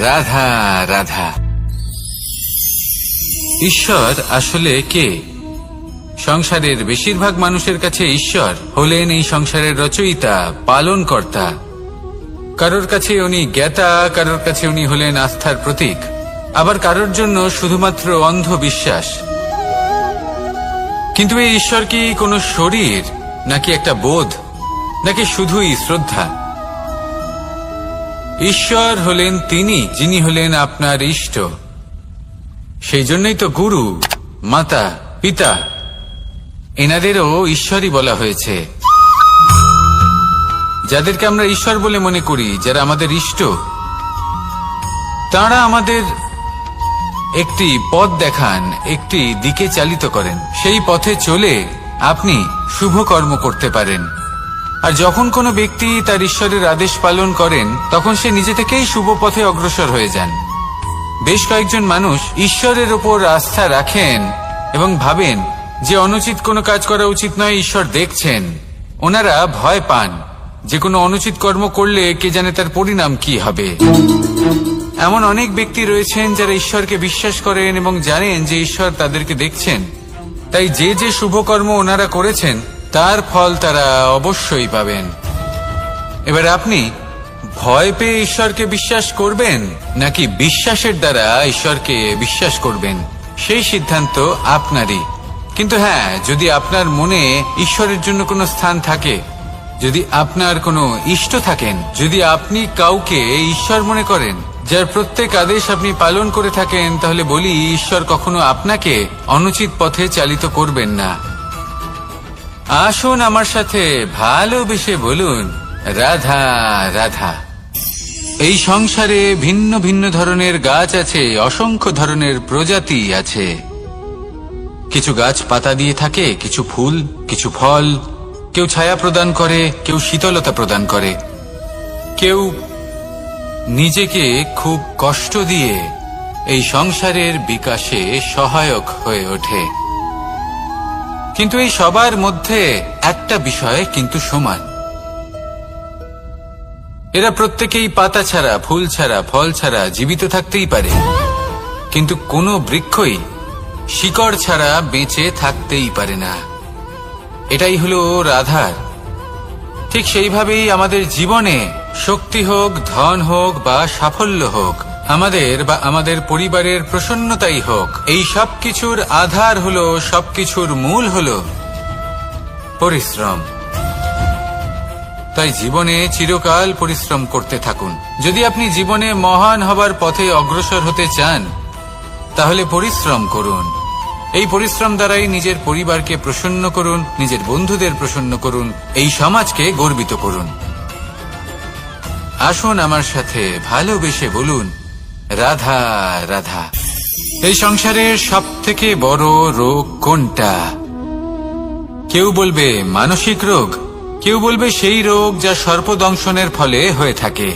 রাধা রাধা। ঈশ্বর আসলে কে? সংসারের বেশিরভাগ মানুষের কাছে ঈশ্বর হলেন এই সংসারের রচয়িতা, পালনকর্তা। কারোর কাছে উনি জ্ঞাতা, কারোর কাছে উনি হলেন আস্থার প্রতীক, আবার কারোর জন্য শুধুমাত্র অন্ধ বিশ্বাস। কিন্তু এই ঈশ্বর কি কোনো শরীর, নাকি একটা বোধ, নাকি শুধুই শ্রদ্ধা? ঈশ্বর হলেন তিনি যিনি হলেন আপনার ইষ্ট। সেই জন্যই তো গুরু, মাতা, পিতা এনাদেরও ঈশ্বরই বলা হয়েছে। যাদেরকে আমরা ঈশ্বর বলে মনে করি, যারা আমাদের ইষ্ট, তাঁরা আমাদের একটি পথ দেখান, একটি দিকে চালিত করেন। সেই পথে চলে আপনি শুভ কর্ম করতে পারেন। আর যখন কোনো ব্যক্তি তার ঈশ্বরের আদেশ পালন করেন, তখন সে নিজে থেকেই শুভ পথে অগ্রসর হয়ে যান। বেশ কয়েকজন মানুষ ঈশ্বরের ওপর আস্থা রাখেন এবং ভাবেন যে অনুচিত কোনো কাজ করা উচিত নয়, ঈশ্বর দেখছেন। ওনারা ভয় পান যে কোনো অনুচিত কর্ম করলে কে জানে তার পরিণাম কি হবে। এমন অনেক ব্যক্তি রয়েছেন যারা ঈশ্বরকে বিশ্বাস করেন এবং জানেন যে ঈশ্বর তাদেরকে দেখছেন, তাই যে যে শুভ কর্ম ওনারা করেছেন তার ফল তারা অবশ্যই পাবেন। এবার আপনি ভয় পেয়ে ঈশ্বরকে বিশ্বাস করবেন, নাকি বিশ্বাসের দ্বারা ঈশ্বরকে বিশ্বাস করবেন, সেই সিদ্ধান্ত আপনারই। কিন্তু হ্যাঁ, যদি আপনার মনে ঈশ্বরের জন্য কোনো স্থান থাকে, যদি আপনার কোনো ইষ্ট থাকেন, যদি আপনি কাউকে ঈশ্বর মনে করেন, যার প্রত্যেক আদেশ আপনি পালন করে থাকেন, তাহলে বলি, ঈশ্বর কখনো আপনাকে অনুচিত পথে চালিত করবেন না। আসুন আমার সাথে ভালোবেসে বলুন, রাধা রাধা। এই সংসারে ভিন্ন ভিন্ন ধরনের গাছ আছে, অসংখ্য ধরনের প্রজাতি আছে। কিছু গাছ পাতা দিয়ে থাকে, কিছু ফুল, কিছু ফল। কেউ ছায়া প্রদান করে, কেউ শীতলতা প্রদান করে, কেউ নিজেকে খুব কষ্ট দিয়ে এই সংসারের বিকাশে সহায়ক হয়ে ওঠে। কিন্তু এই সবার মধ্যে একটা বিষয় কিন্তু সমান, এরা প্রত্যেকেই পাতা ছাড়া, ফুল ছাড়া, ফল ছাড়া জীবিত থাকতেই পারে, কিন্তু কোনো বৃক্ষই শিকড় ছাড়া বেঁচে থাকতেই পারে না। এটাই হলো রাধার। ঠিক সেইভাবেই আমাদের জীবনে শক্তি হোক, ধন হোক বা সাফল্য হোক, আমাদের বা আমাদের পরিবারের প্রসন্নতাই হোক, এই সব কিছুর আধার হলো, সবকিছুর মূল হলো পরিশ্রম। তাই জীবনে চিরকাল পরিশ্রম করতে থাকুন। যদি আপনি জীবনে মহান হবার পথে অগ্রসর হতে চান, তাহলে পরিশ্রম করুন। এই পরিশ্রম দ্বারাই নিজের পরিবারকে প্রসন্ন করুন, নিজের বন্ধুদের প্রসন্ন করুন, এই সমাজকে গর্বিত করুন। আসুন আমার সাথে ভালোবেসে বলুন, রাধা রাধা। এই সংসারের সবথেকে বড় রোগ কোনটা? কেউ বলবে মানসিক রোগ, কেউ বলবে সেই রোগ যা সর্পদংশনের ফলে হয়ে থাকে।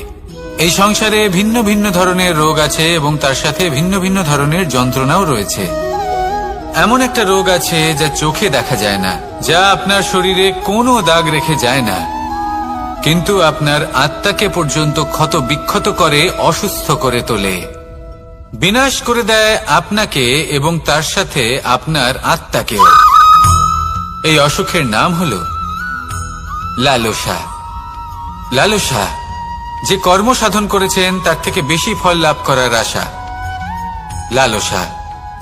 এই সংসারে ভিন্ন ভিন্ন ধরনের রোগ আছে এবং তার সাথে ভিন্ন ভিন্ন ধরনের যন্ত্রণাও রয়েছে। এমন একটা রোগ আছে যা চোখে দেখা যায় না, যা আপনার শরীরে কোনো দাগ রেখে যায় না, কিন্তু আপনার আত্মাকে পর্যন্ত ক্ষত বিক্ষত করে, অসুস্থ করে তোলে, বিনাশ করে দেয় আপনাকে এবং তার সাথে আপনার আত্মাকেও। এই অসুখের নাম হল লালসা। লালসা, যে কর্ম সাধন করেছেন তার থেকে বেশি ফল লাভ করার আশা। লালসা,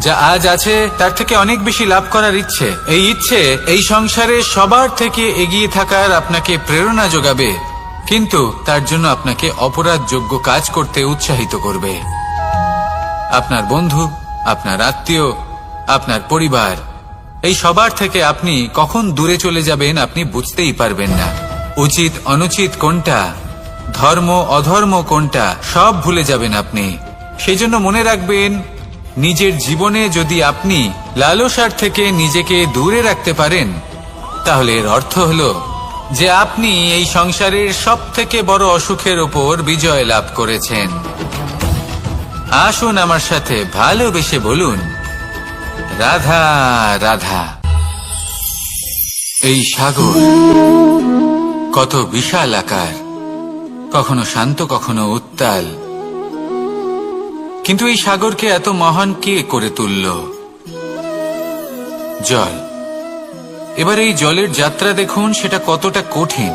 যা আজ আছে তার থেকে অনেক বেশি লাভ করার ইচ্ছে। এই ইচ্ছে এই সংসারে সবার থেকে এগিয়ে থাকার আপনাকে প্রেরণা যোগাবে, কিন্তু তার জন্য আপনাকে অপরাধযোগ্য কাজ করতে উৎসাহিত করবে। আপনার বন্ধু, আপনার আত্মীয়, আপনার পরিবার, এই সবার থেকে আপনি কখন দূরে চলে যাবেন আপনি বুঝতেই পারবেন না। উচিত অনুচিত কোনটা, ধর্ম অধর্ম কোনটা, সব ভুলে যাবেন আপনি। সেই জন্য মনে রাখবেন, নিজের জীবনে যদি আপনি লালসার থেকে নিজেকে দূরে রাখতে পারেন, তাহলে এর অর্থ হলো যে আপনি এই সংসারের সব থেকে বড় অসুখের ওপর বিজয় লাভ করেছেন। আসুন আমার সাথে ভালোবেসে বলুন, রাধা রাধা। এই সাগর কত বিশাল আকার, কখনো শান্ত কখনো উত্তাল, কিন্তু এই সাগরকে এত মহান কে করে তুলল? জল। এবার এই জলের যাত্রা দেখুন, সেটা কতটা কঠিন।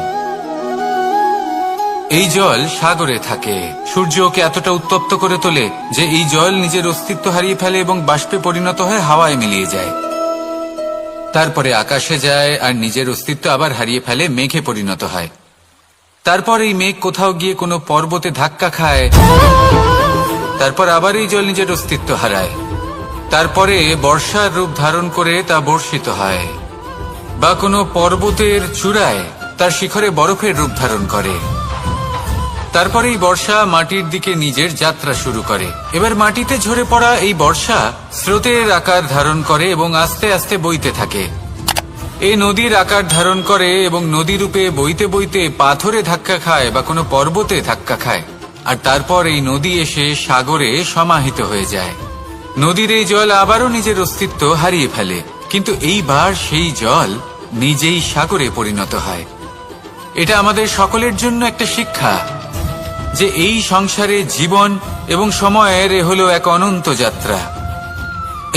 এই জল সাগরে থাকে। সূর্য ওকে এতটা উত্তপ্ত করে তোলে যে এই জল নিজের অস্তিত্ব হারিয়ে ফেলে এবং বাষ্পে পরিণত হয়ে হাওয়ায় মিলিয়ে যায়। তারপরে আকাশে যায় আর নিজের অস্তিত্ব আবার হারিয়ে ফেলে, মেঘে পরিণত হয়। তারপর এই মেঘ কোথাও গিয়ে কোনো পর্বতে ধাক্কা খায়, তারপর আবার এই জল নিজের অস্তিত্ব হারায়। তারপরে বর্ষার রূপ ধারণ করে তা বর্ষিত হয়, বা কোনো পর্বতের চূড়ায় তার শিখরে বরফের রূপ ধারণ করে। তারপরে এই বর্ষা মাটির দিকে নিজের যাত্রা শুরু করে। এবার মাটিতে ঝরে পড়া এই বর্ষা স্রোতের আকার ধারণ করে এবং আস্তে আস্তে বইতে থাকে। এই নদীর আকার ধারণ করে এবং নদী রূপে বইতে বইতে পাথরে ধাক্কা খায় বা কোনো পর্বতে ধাক্কা খায়, আর তারপর এই নদী এসে সাগরে সমাহিত হয়ে যায়। নদীর এই জল আবারও নিজের অস্তিত্ব হারিয়ে ফেলে, কিন্তু এইবার সেই জল নিজেই সাগরে পরিণত হয়। এটা আমাদের সকলের জন্য একটা শিক্ষা যে এই সংসারে জীবন এবং সময়ের এ হলো এক অনন্ত যাত্রা।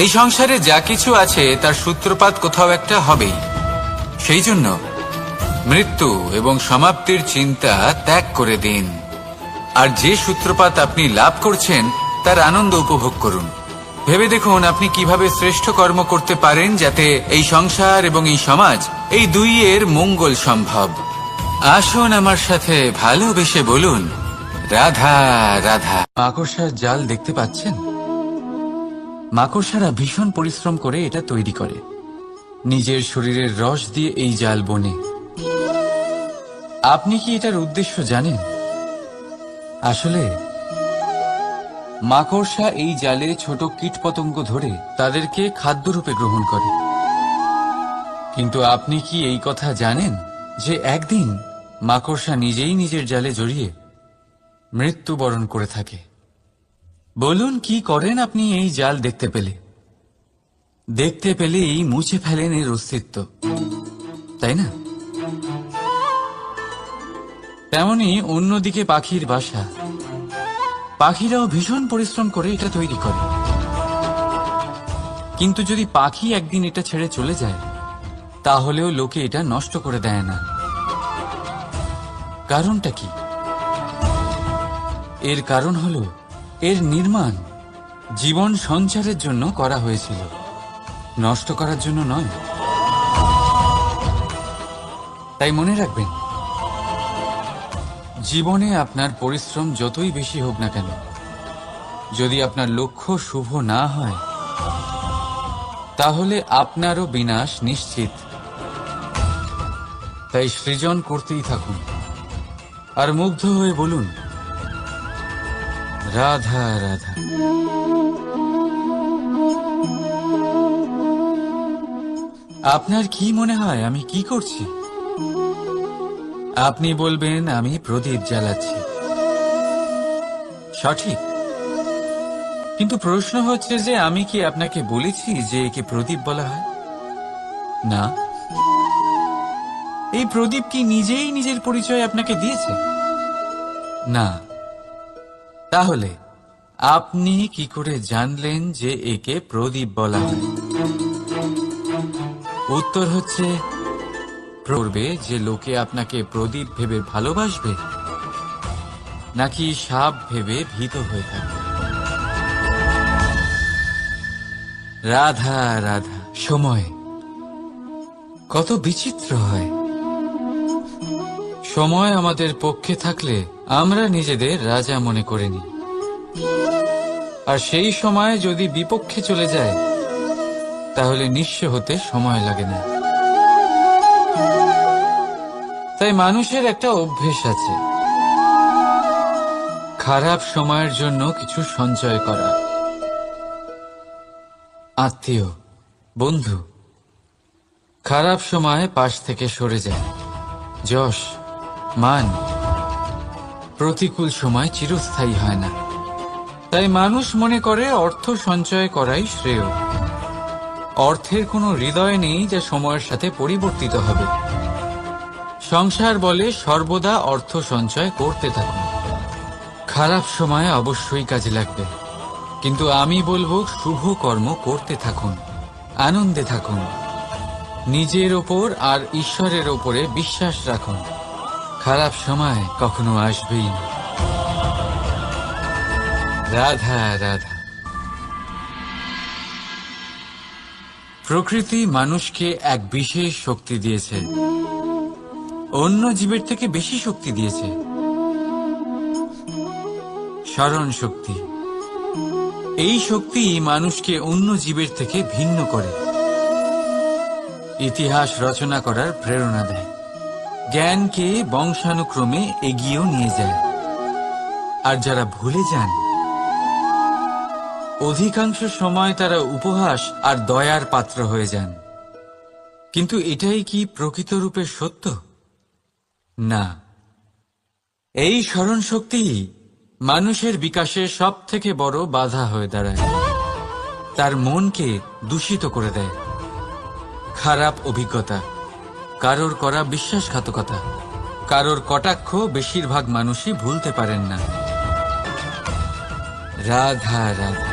এই সংসারে যা কিছু আছে তার সূত্রপাত কোথাও একটা হবেই। সেই জন্য মৃত্যু এবং সমাপ্তির চিন্তা ত্যাগ করে দিন, আর যে সূত্রপাত আপনি লাভ করছেন তার আনন্দ উপভোগ করুন। ভেবে দেখুন আপনি কিভাবে শ্রেষ্ঠ কর্ম করতে পারেন যাতে এই সংসার এবং এই সমাজ, এই দুইয়ের মঙ্গল সম্ভব। আসুন আমার সাথে ভালোবেসে বলুন, রাধা রাধা। মাকড়সার জাল দেখতে পাচ্ছেন? মাকড়সারা ভীষণ পরিশ্রম করে এটা তৈরি করে। নিজের শরীরের রস দিয়ে এই জাল বোনে। আপনি কি এটার উদ্দেশ্য জানেন? আসলে মাকড়সা এই জালে ছোট কীটপতঙ্গ ধরে তাদেরকে খাদ্যরূপে গ্রহণ করে। কিন্তু আপনি কি এই কথা জানেন যে একদিন মাকড়সা নিজেই নিজের জালে জড়িয়ে মৃত্যুবরণ করে থাকে? বলুন, কি করেন আপনি এই জাল দেখতে পেলে? দেখতে পেলেই মুছে ফেলেন এর অস্তিত্ব, তাই না? তেমনি অন্যদিকে পাখির বাসা। পাখিরাও ভীষণ পরিশ্রম করে এটা তৈরি করে, কিন্তু যদি পাখি একদিন এটা ছেড়ে চলে যায় তাহলেও লোকে এটা নষ্ট করে দেয় না। কারণটা কি? এর কারণ হলো এর নির্মাণ জীবন সঞ্চারের জন্য করা হয়েছিল, নষ্ট করার জন্য নয়। তাই মনে রাখবেন, জীবনে আপনার পরিশ্রম যতই বেশি হোক না কেন, যদি আপনার লক্ষ্য শুভ না হয় তাহলে আপনারও বিনাশ নিশ্চিত। তাই সৃজন করতেই থাকুন আর মুগ্ধ হয়ে বলুন, রাধা রাধা। আপনার কি মনে হয় আমি কি করছি? আপনি বলবেন আমি প্রদীপ জ্বালাচ্ছি, সঠিক। কিন্তু প্রশ্ন হচ্ছে যে আমি কি আপনাকে বলেছি যে একে প্রদীপ বলা হয়? না। এই প্রদীপ কি নিজেই নিজের পরিচয় আপনাকে দিয়েছে? না। তাহলে আপনি কি করে জানলেন যে একে প্রদীপ বলা হয়? উত্তর হচ্ছে, করবে যে লোকে আপনাকে প্রদীপ ভেবে ভালোবাসবে নাকি সাপ ভেবে ভীত হয়ে থাকবে। রাধা রাধা। সময় কত বিচিত্র হয়। সময় আমাদের পক্ষে থাকলে আমরা নিজেদের রাজা মনে করে নিই, আর সেই সময় যদি বিপক্ষে চলে যায় তাহলে নিঃস্ব হতে সময় লাগে না। তাই মানুষের একটা অভ্যেস আছে, খারাপ সময়ের জন্য কিছু সঞ্চয় করা। আত্মীয়, বন্ধু খারাপ সময় পাশ থেকে সরে যায়। যশ, মান প্রতিকূল সময় চিরস্থায়ী হয় না। তাই মানুষ মনে করে অর্থ সঞ্চয় করাই শ্রেয়। অর্থের কোনো হৃদয় নেই যা সময়ের সাথে পরিবর্তিত হবে। সংসার বলে সর্বদা অর্থ সঞ্চয় করতে থাকুন। খারাপ সময় অবশ্যই কাজে লাগবে, কিন্তু আমি বলবো শুভ কর্ম করতে থাকুন, আনন্দে থাকুন, নিজের ওপর আর ঈশ্বরের ওপরে বিশ্বাস রাখুন। খারাপ সময় কখনো আসবেই না। রাধা রাধা। প্রকৃতি মানুষকে এক বিশেষ শক্তি দিয়েছে, অন্য জীবের থেকে বেশি শক্তি দিয়েছে। স্মরণ শক্তি। এই শক্তি মানুষকে অন্য জীবের থেকে ভিন্ন করে, ইতিহাস রচনা করার প্রেরণা দেয়, জ্ঞানকে বংশানুক্রমে এগিয়েও নিয়ে যায়। আর যারা ভুলে যান, অধিকাংশ সময় তারা উপহাস আর দয়ার পাত্র হয়ে যান। কিন্তু এটাই কি প্রকৃত রূপে সত্য? না। এই স্মরণ শক্তি মানুষের বিকাশে সব থেকে বড় বাধা হয়ে দাঁড়ায়, তার মনকে দূষিত করে দেয়। খারাপ অভিজ্ঞতা, কারোর করা বিশ্বাসঘাতকতা, কারোর কটাক্ষ বেশিরভাগ মানুষই ভুলতে পারেন না। রাধা রাধা।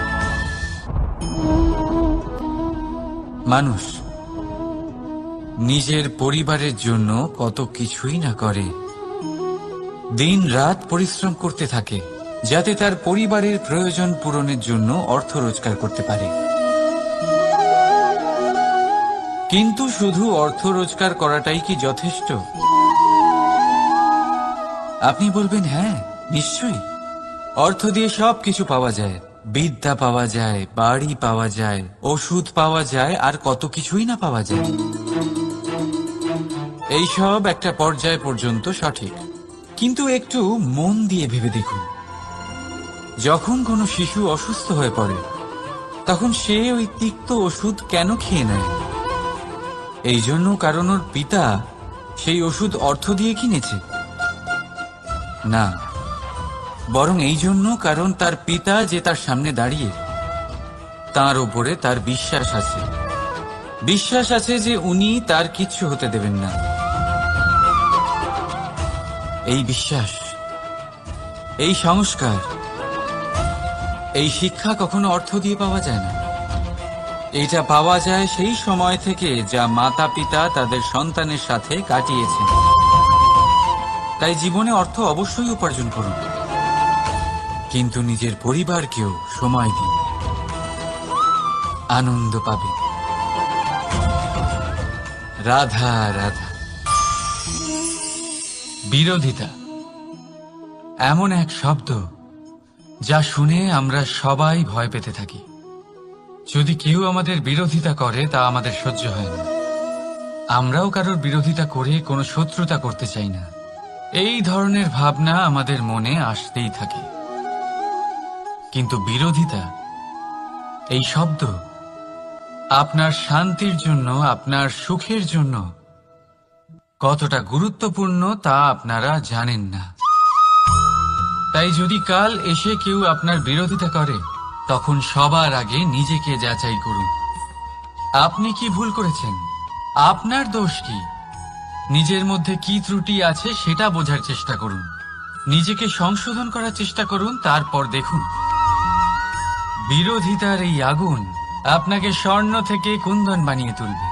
মানুষ নিজের পরিবারের জন্য কত কিছুই না করে, দিন রাত পরিশ্রম করতে থাকে যাতে তার পরিবারের প্রয়োজন পূরণের জন্য অর্থ রোজগার করতে পারে। কিন্তু শুধু অর্থ রোজগার করাটাই কি যথেষ্ট? আপনি বলবেন হ্যাঁ, নিশ্চয়ই। অর্থ দিয়ে সব কিছু পাওয়া যায়, বিদ্যা পাওয়া যায়, বাড়ি পাওয়া যায়, ওষুধ পাওয়া যায়, আর কত কিছুই না পাওয়া যায়। এইসব একটা পর্যায় পর্যন্ত সঠিক, কিন্তু একটু মন দিয়ে ভেবে দেখুন, যখন কোনো শিশু অসুস্থ হয়ে পড়ে তখন সে ওই তিক্ত ওষুধ কেন খেয়ে নেয়? এই জন্য কারণ ওর পিতা সেই ওষুধ অর্থ দিয়ে কিনেছে? না, বরং এই জন্য কারণ তার পিতা যে তার সামনে দাঁড়িয়ে, তার ওপরে তার বিশ্বাস আছে। বিশ্বাস আছে যে উনি তার কিচ্ছু হতে দেবেন না। এই বিশ্বাস, এই সংস্কার, এই শিক্ষা কখনো অর্থ দিয়ে পাওয়া যায় না। এটা পাওয়া যায় সেই সময় থেকে যা মাতা পিতা তাদের সন্তানের সাথে কাটিয়েছেন। তাই জীবনে অর্থ অবশ্যই উপার্জন করুন, কিন্তু নিজের পরিবারকেও সময় দিন, আনন্দ পাবে। রাধা রাধা। বিরোধিতা এমন এক শব্দ যা শুনে আমরা সবাই ভয় পেতে থাকি। যদি কেউ আমাদের বিরোধিতা করে তা আমাদের সহ্য হয় না। আমরাও কারোর বিরোধিতা করে কোনো শত্রুতা করতে চাই না। এই ধরনের ভাবনা আমাদের মনে আসতেই থাকে। কিন্তু বিরোধিতা, এই শব্দ আপনার শান্তির জন্য, আপনার সুখের জন্য কতটা গুরুত্বপূর্ণ তা আপনারা জানেন না। তাই যদি কাল এসে কেউ আপনার বিরোধিতা করে, তখন সবার আগে নিজেকে যাচাই করুন। আপনি কি ভুল করেছেন? আপনার দোষ কি? নিজের মধ্যে কি ত্রুটি আছে সেটা বোঝার চেষ্টা করুন। নিজেকে সংশোধন করার চেষ্টা করুন, তারপর দেখুন বিরোধিতার এই আগুন আপনাকে স্বর্ণ থেকে কুন্দন বানিয়ে তুলবে।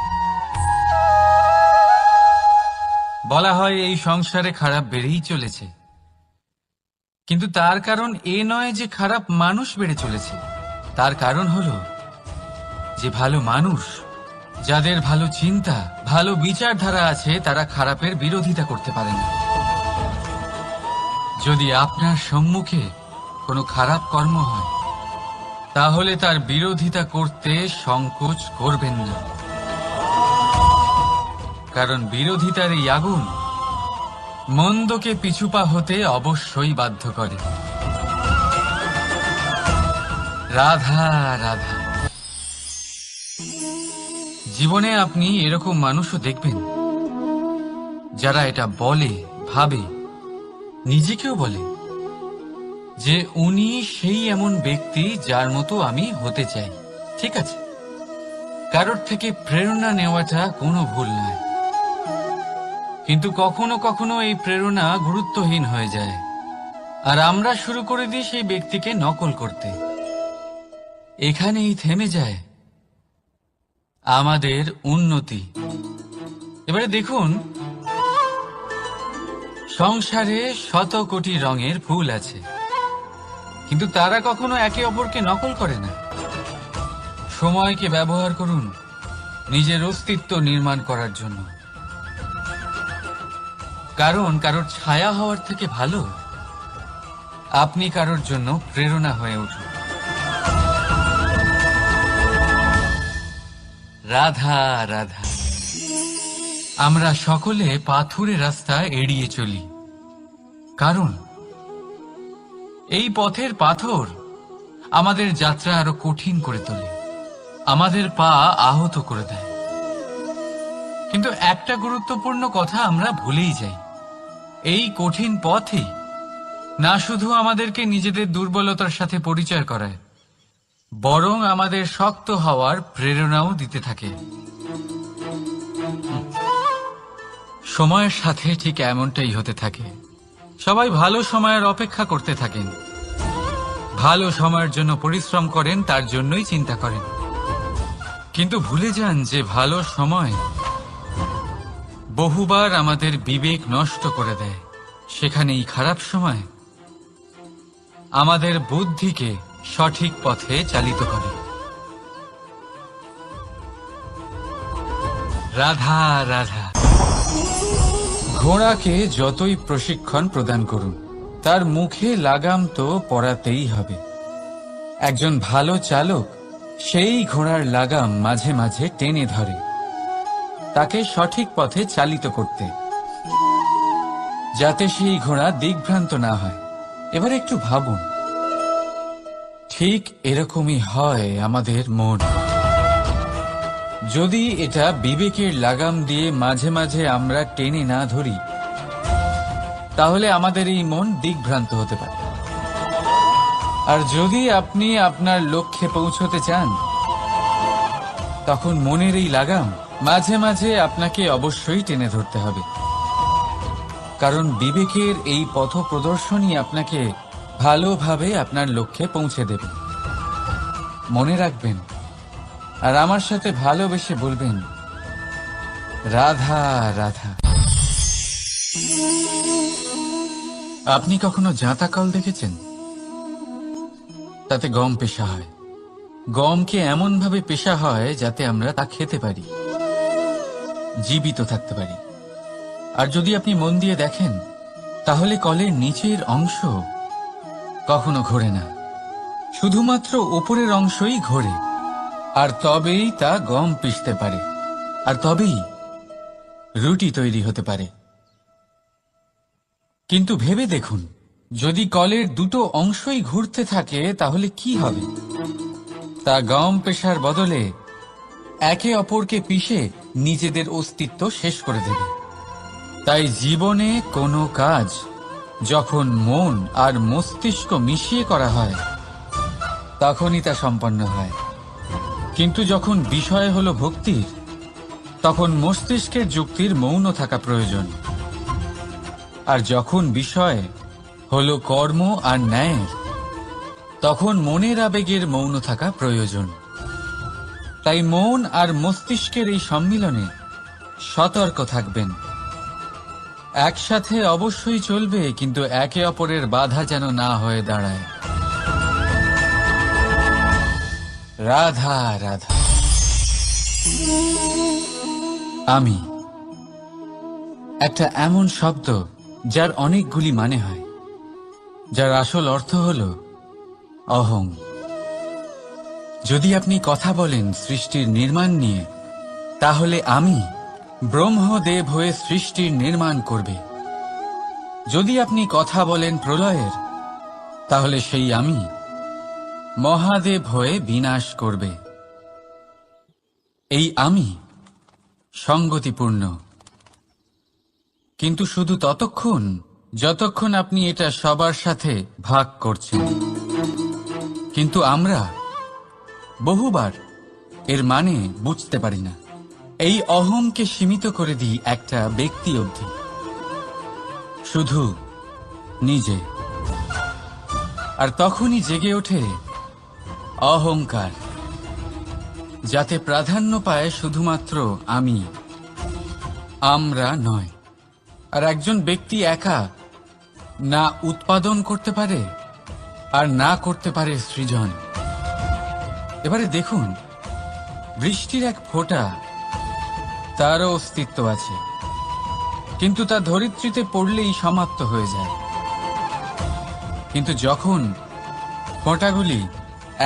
বলা হয় এই সংসারে খারাপ বেড়েই চলেছে, কিন্তু তার কারণ এ নয় যে খারাপ মানুষ বেড়ে চলেছে। তার কারণ হলো যে ভালো মানুষ, যাদের ভালো চিন্তা, ভালো বিচারধারা আছে, তারা খারাপের বিরোধিতা করতে পারে না। যদি আপনার সম্মুখে কোনো খারাপ কর্ম হয়, তাহলে তার বিরোধিতা করতে সংকোচ করবেন না, কারণ বিরোধিতার এই আগুন মন্দকে পিছুপা হতে অবশ্যই বাধ্য করে। রাধা রাধা। জীবনে আপনি এরকম মানুষও দেখবেন যারা এটা বলে, ভাবে, নিজেকেও বলে যে উনি সেই এমন ব্যক্তি যার মতো আমি হতে চাই। ঠিক আছে, কারোর থেকে প্রেরণা নেওয়াটা কোনো ভুল নয়, কিন্তু কখনো কখনো এই প্রেরণা গুরুত্বহীন হয়ে যায় আর আমরা শুরু করে দিই সেই ব্যক্তিকে নকল করতে। এখানেই থেমে যায় আমাদের উন্নতি। এবারে দেখুন, সংসারে শত কোটি রঙের ফুল আছে, কিন্তু তারা কখনো একে অপরকে নকল করে না। সময়কে ব্যবহার করুন নিজের অস্তিত্ব নির্মাণ করার জন্য, কারণ কারোর ছায়া হওয়ার থেকে ভালো আপনি কারোর জন্য প্রেরণা হয়ে উঠুন। রাধা রাধা। আমরা সকলে পাথুরে রাস্তা এড়িয়ে চলি, কারণ এই পথের পাথর আমাদের যাত্রা আরো কঠিন করে তোলে, আমাদের পা আহত করে দেয়। কিন্তু একটা গুরুত্বপূর্ণ কথা আমরা ভুলেই যাই, এই কঠিন পথই না শুধু আমাদেরকে নিজেদের দুর্বলতার সাথে পরিচয় করায়, বরং আমাদের শক্ত হওয়ার প্রেরণাও দিতে থাকে। সময়ের সাথে ঠিক এমনটাই হতে থাকে। সবাই ভালো সময়ের অপেক্ষা করতে থাকেন, ভালো সময়ের জন্য পরিশ্রম করেন, তার জন্যই চিন্তা করেন, কিন্তু ভুলে যান যে ভালো সময় বহুবার আমাদের বিবেক নষ্ট করে দেয়। সেখানেই খারাপ সময় আমাদের বুদ্ধিকে সঠিক পথে চালিত করে। রাধা রাধা। ঘোড়াকে যতই প্রশিক্ষণ প্রদান করুন, তার মুখে লাগাম তো পরাতেই হবে। একজন ভালো চালক সেই ঘোড়ার লাগাম মাঝে মাঝে টেনে ধরে, তাকে সঠিক পথে চালিত করতে, যাতে সেই ঘোড়া দিগ্ভ্রান্ত না হয়। এবার একটু ভাবুন, ঠিক এরকমই হয় আমাদের মন। যদি এটা বিবেকের লাগাম দিয়ে মাঝে মাঝে আমরা টেনে না ধরি, তাহলে আমাদের এই মন দিগ্ভ্রান্ত হতে পারে। আর যদি আপনি আপনার লক্ষ্যে পৌঁছতে চান, তখন মনের এই লাগাম মাঝে মাঝে আপনাকে অবশ্যই টেনে ধরতে হবে, কারণ বিবেকের এই পথ প্রদর্শনই আপনাকে ভালোভাবে আপনার লক্ষ্যে পৌঁছে দেবে। মনে রাখবেন আর আমার সাথে ভালোবেসে বলবেন, রাধা রাধা। আপনি কখনো জাঁতা কল দেখেছেন? তাতে গম পেশা হয়। গমকে এমন ভাবে পেশা হয় যাতে আমরা তা খেতে পারি, জীবিত থাকতে পারি। আর যদি আপনি মন দিয়ে দেখেন, তাহলে কলের নিচের অংশ কখনো ঘোরে না, শুধুমাত্র উপরের অংশই ঘোরে। আর তবেই তা গম পিষতে পারে, আর তবেই রুটি তৈরি হতে পারে। কিন্তু ভেবে দেখুন, যদি কলের দুটো অংশই ঘুরতে থাকে তাহলে কি হবে? তা গম পেশার বদলে একে অপরকে পিষে নিজেদের অস্তিত্ব শেষ করে দেবে। তাই জীবনে কোনো কাজ যখন মন আর মস্তিষ্ক মিশিয়ে করা হয় তখনই তা সম্পন্ন হয়। কিন্তু যখন বিষয় হলো ভক্তির, তখন মস্তিষ্কের যুক্তির মৌন থাকা প্রয়োজন। আর যখন বিষয় হলো কর্ম আর ন্যায়ের, তখন মনের আবেগের মৌন থাকা প্রয়োজন। তাই মন আর মস্তিষ্কের এই সম্মিলনে সতর্ক থাকবেন। একসাথে অবশ্যই চলবে, কিন্তু একে অপরের বাধা যেন না হয়ে দাঁড়ায়। রাধা রাধা। আমি একটা এমন শব্দ যার অনেকগুলি মানে হয়, যার আসল অর্থ হল অহং। যদি আপনি কথা বলেন সৃষ্টির নির্মাণ নিয়ে, তাহলে আমি ব্রহ্মদেব হয়ে সৃষ্টির নির্মাণ করবে। যদি আপনি কথা বলেন প্রলয়ের, তাহলে সেই আমি মহাদেব হয়ে বিনাশ করবে। এই আমি সঙ্গতিপূর্ণ, কিন্তু শুধু ততক্ষণ যতক্ষণ আপনি এটা সবার সাথে ভাগ করছেন। কিন্তু আমরা বহুবার এর মানে বুঝতে পারি না। এই অহংকে সীমিত করে দিই একটা ব্যক্তি অবধি, শুধু নিজে। আর তখনই জেগে ওঠে অহংকার, যাতে প্রাধান্য পায় শুধুমাত্র আমি, আমরা নয়। আর একজন ব্যক্তি একা না উৎপাদন করতে পারে আর না করতে পারে সৃজন। এবারে দেখুন, বৃষ্টির এক ফোঁটা, তারও অস্তিত্ব আছে, কিন্তু তা ধরিত্রীতে পড়লেই সমাপ্ত হয়ে যায়। কিন্তু যখন ফোঁটাগুলি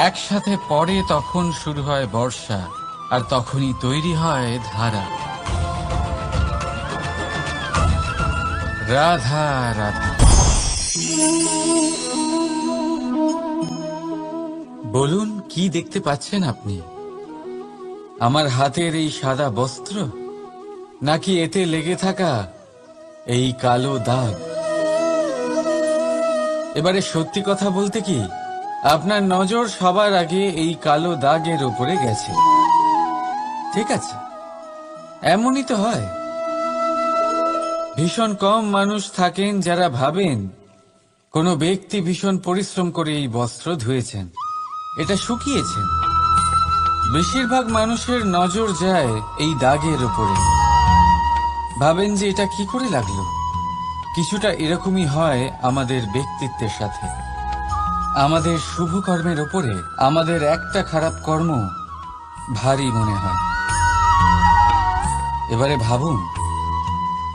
একসাথে পড়ে, তখন শুরু হয় বর্ষা, আর তখনই তৈরি হয় ধারা। রাধা রাধা। বলুন, কি দেখতে পাচ্ছেন আপনি? আমার হাতের এই সাদা বস্ত্র, নাকি এতে লেগে থাকা এই কালো দাগ? এবারে সত্যি কথা বলতে কি, আপনার নজর সবার আগে এই কালো দাগের উপরে গেছে। ঠিক আছে, এমনই তো হয়। ভীষণ কম মানুষ থাকেন যারা ভাবেন কোনো ব্যক্তি ভীষণ পরিশ্রম করে এই বস্ত্র ধুয়েছেন, এটা শুকিয়েছেন। বেশিরভাগ মানুষের নজর যায় এই দাগের উপরে, ভাবেন যে এটা কি করে লাগলো। কিছুটা এরকমই হয় আমাদের ব্যক্তিত্বের সাথে। আমাদের শুভ কর্মের ওপরে আমাদের একটা খারাপ কর্ম ভারী মনে হয়। এবারে ভাবুন,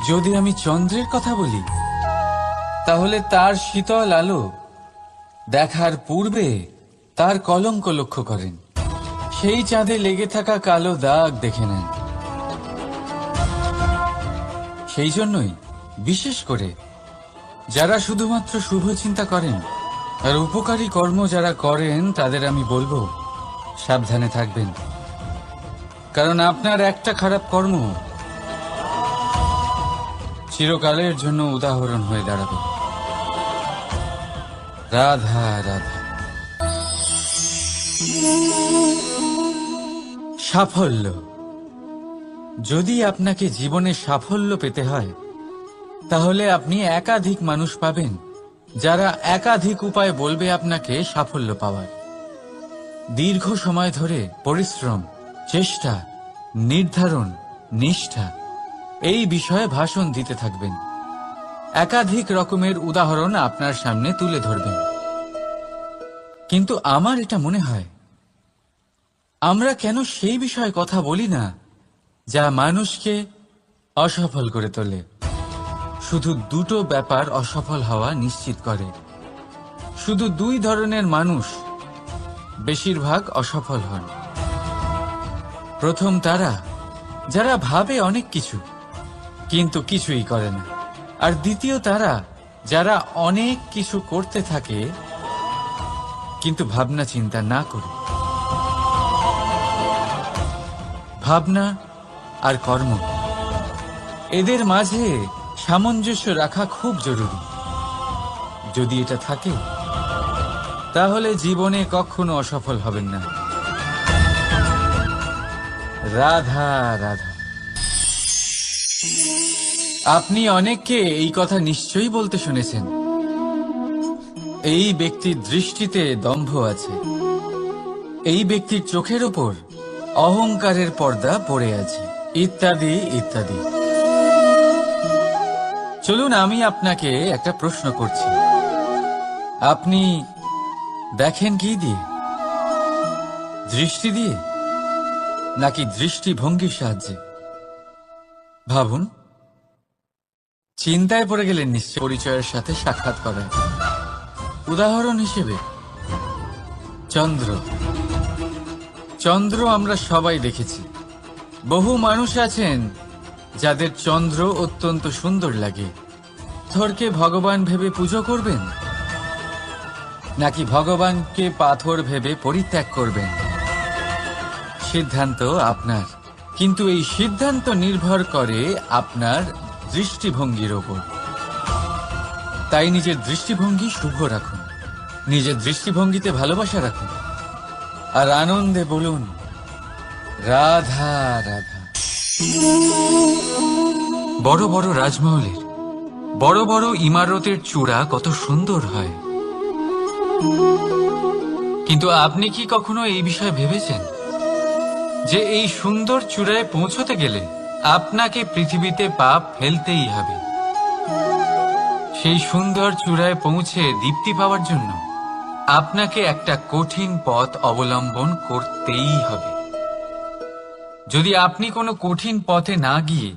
যদি আমি চন্দ্রের কথা বলি, তাহলে তার শীতল আলো দেখার পূর্বে তার কলঙ্ক লক্ষ্য করেন, সেই চাঁদে লেগে থাকা কালো দাগ দেখে নেন। সেই জন্যই বিশেষ করে যারা শুধুমাত্র শুভ চিন্তা করেন আর উপকারী কর্ম যারা করেন, তাদের আমি বলবো সাবধানে থাকবেন। কারণ আপনার একটা খারাপ কর্ম চিরকালের জন্য উদাহরণ হয়ে দাঁড়াবে। রাধা রাধা। সাফল্য। যদি আপনাকে জীবনে সাফল্য পেতে হয়, তাহলে আপনি একাধিক মানুষ পাবেন যারা একাধিক উপায় বলবে আপনাকে সাফল্য পাওয়ার। দীর্ঘ সময় ধরে পরিশ্রম, চেষ্টা, নির্ধারণ, নিষ্ঠা এই বিষয়ে ভাষণ দিতে থাকবেন। একাধিক রকমের উদাহরণ আপনার সামনে তুলে ধরবেন। কিন্তু আমার এটা মনে হয়, আমরা কেন সেই বিষয়ে কথা বলি না যা মানুষকে অসফল করে তোলে? শুধু দুটো ব্যাপার অসফল হওয়া নিশ্চিত করে। শুধু দুই ধরনের মানুষ বেশিরভাগ অসফল হন। প্রথম তারা যারা ভাবে অনেক কিছু কিন্তু কিছুই করে না। আর দ্বিতীয় তারা যারা অনেক কিছু করতে থাকে কিন্তু ভাবনা চিন্তা না করে। ভাবনা আর কর্ম, এদের মাঝে সামঞ্জস্য রাখা খুব জরুরি। যদি এটা থাকে তাহলে জীবনে কখনো অসফল হবেন না। রাধা রাধা। আপনি অনেককে এই কথা নিশ্চয়ই বলতে শুনেছেন, এই ব্যক্তির দৃষ্টিতে দম্ভ আছে, এই ব্যক্তির চোখের ওপর অহংকারের পর্দা পড়ে আছে, ইত্যাদি ইত্যাদি। চলুন আমি আপনাকে একটা প্রশ্ন করছি, আপনি দেখেন কি দিয়ে? দৃষ্টি দিয়ে নাকি দৃষ্টিভঙ্গির সাহায্যে? ভাবুন। চিন্তায় পড়ে গেলেন নিশ্চয় পরিচয়ের সাথে সাক্ষাৎ করায়। উদাহরণ হিসেবে চন্দ্র। চন্দ্র আমরা সবাই দেখেছি। বহু মানুষ আছেন যাদের চন্দ্র অত্যন্ত সুন্দর লাগে। পাথরকে ভগবান ভেবে পুজো করবেন নাকি ভগবানকে পাথর ভেবে পরিত্যাগ করবেন? সিদ্ধান্ত আপনার, কিন্তু এই সিদ্ধান্ত নির্ভর করে আপনার দৃষ্টিভঙ্গির ওপর। তাই নিজের দৃষ্টিভঙ্গি শুভ রাখুন, নিজের দৃষ্টিভঙ্গিতে ভালোবাসা রাখুন, আর আনন্দে বলুন রাধা রাধা। বড় বড় রাজমহলের বড় বড় ইমারতের চূড়া কত সুন্দর হয়, কিন্তু আপনি কি কখনো এই বিষয়ে ভেবেছেন যে এই সুন্দর চূড়ায় পৌঁছতে গেলে আপনাকে পৃথিবীতে পা ফেলতেই হবে? সেই সুন্দর চূড়ায় পৌঁছে দীপ্তি পাওয়ার জন্য আপনাকে একটা কঠিন পথ অবলম্বন করতেই হবে। যদি আপনি কোনো কঠিন পথে না গিয়ে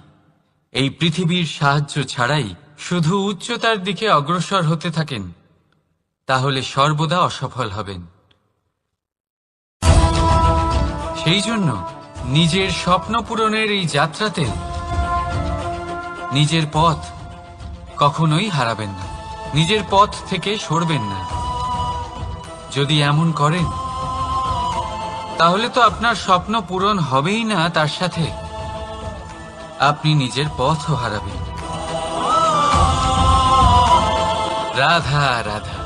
এই পৃথিবীর সাহায্য ছাড়াই শুধু উচ্চতার দিকে অগ্রসর হতে থাকেন, তাহলে সর্বদা অসফল হবেন। সেই জন্য নিজের স্বপ্ন পূরণের এই যাত্রাতে নিজের পথ কখনোই হারাবেন না, নিজের পথ থেকে সরবেন না। যদি এমন করেন তাহলে তো আপনার স্বপ্ন পূরণ হবেই না, তার সাথে আপনি নিজের পথও হারাবেন। রাধা রাধা।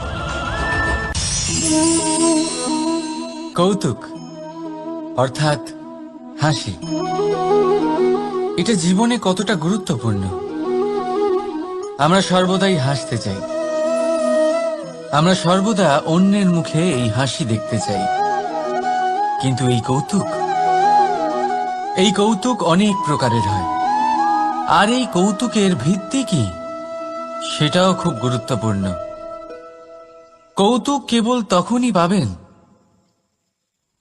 কৌতুক অর্থাৎ হাসি, এটা জীবনে কতটা গুরুত্বপূর্ণ। আমরা সর্বদাই হাসতে চাই, আমরা সর্বদা অন্যের মুখে এই হাসি দেখতে চাই। কিন্তু এই কৌতুক অনেক প্রকারের হয়, আর এই কৌতুকের ভিত্তি কি সেটাও খুব গুরুত্বপূর্ণ। কৌতুক কেবল তখনই পাবেন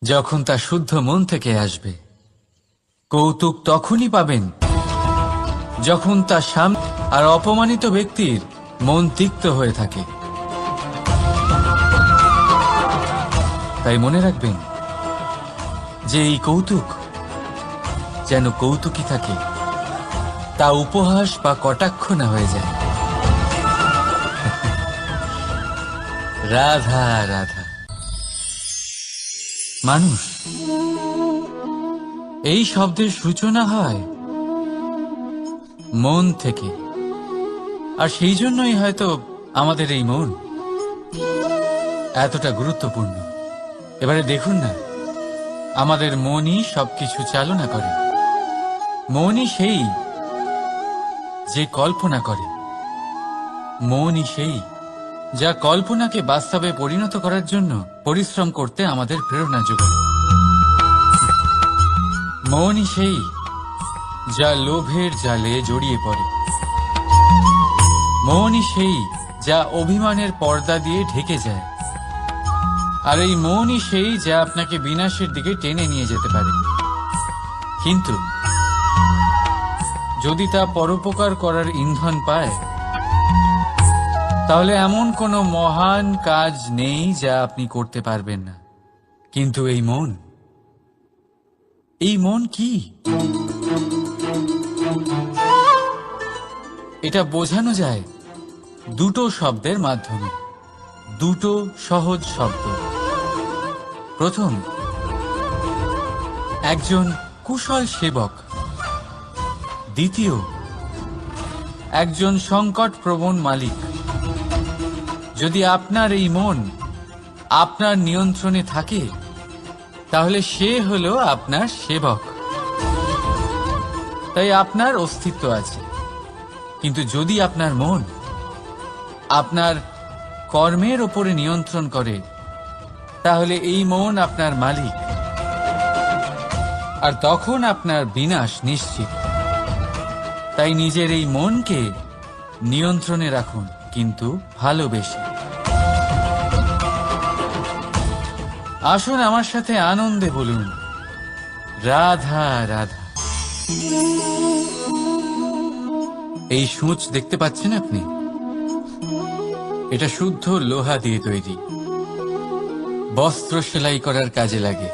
যখন তা শুদ্ধ মন থেকে আসবে। কৌতুক তখনই পাবেন যখন তা সামনে আর অপমানিত ব্যক্তির মন তিক্ত হয়ে থাকে। তাই মনে রাখবেন যে এই কৌতুক যেন কৌতুকই থাকে, তা উপহাস বা কটাক্ষ না হয়ে যায়। রাধা রাধা। মানুষ, এই শব্দের সূচনা হয় মন থেকে, আর সেই জন্যই হয়তো আমাদের এই মন এতটা গুরুত্বপূর্ণ। এবারে দেখুন না, আমাদের মনই সবকিছু চালনা করে। মনই সেই যে কল্পনা করে, মনই সেই যা কল্পনাকে বাস্তবে পরিণত করার জন্য পরিশ্রম করতে আমাদের প্রেরণা যোগায়। মনই সেই যা লোভের জালে জড়িয়ে পড়ে। মনই সেই যা অভিমানের পর্দা দিয়ে ঢেকে যায়। আর এই মনই সেই যা আপনাকে বিনাশের দিকে টেনে নিয়ে যেতে পারে। কিন্তু যদি তা পরোপকার করার ইন্ধন পায়, তাহলে এমন কোনো মহান কাজ নেই যা আপনি করতে পারবেন না। কিন্তু এই মন কি? এটা বোঝানো যায় দুটো শব্দের মাধ্যমে, দুটো সহজ শব্দ। প্রথম, একজন কুশল সেবক। দ্বিতীয়, একজন সংকট প্রবণ মালিক। যদি আপনার এই মন আপনার নিয়ন্ত্রণে থাকে, তাহলে সে হলো আপনার সেবক। তাই আপনার অস্তিত্ব আছে। কিন্তু যদি আপনার মন আপনার কর্মের ওপরে নিয়ন্ত্রণ করে, তাহলে এই মন আপনার মালিক, আর তখন আপনার বিনাশ নিশ্চিত। তাই নিজের এই মনকে নিয়ন্ত্রণে রাখুন, কিন্তু ভালোবেসে। আসুন আমার সাথে আনন্দে বলুন, রাধা রাধা। এই সূঁচ দেখতে পাচ্ছেন আপনি? এটা শুদ্ধ লোহা দিয়ে তৈরি। বস্ত্র সেলাই করার কাজে লাগে,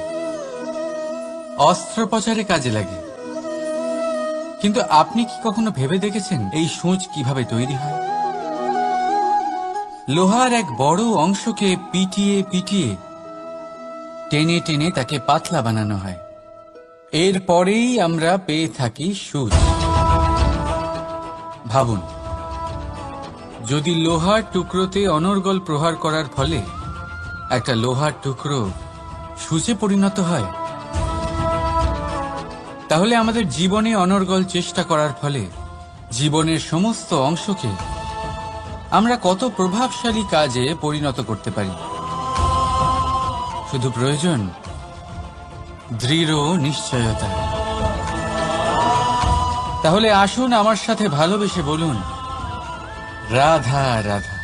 অস্ত্রোপচারে কাজে লাগে। কিন্তু আপনি কি কখনো ভেবে দেখেছেন এই সূঁচ কিভাবে তৈরি হয়? লোহার এক বড় অংশকে পিটিয়ে পিটিয়ে টেনে টেনে তাকে পাতলা বানানো হয়। এরপরেই আমরা পেয়ে থাকি সূঁচ। ভাবুন, যদি লোহার টুকরোতে অনর্গল প্রহার করার ফলে একটা লোহার টুকরো সূঁচে পরিণত হয়, তাহলে আমাদের জীবনে অনর্গল চেষ্টা করার ফলে জীবনের সমস্ত অংশকে আমরা কত প্রভাবশালী কাজে পরিণত করতে পারি। শুধু প্রয়োজন দৃঢ় নিশ্চয়তা। তাহলে আসুন আমার সাথে ভালোবেসে বলুন, রাধা রাধা।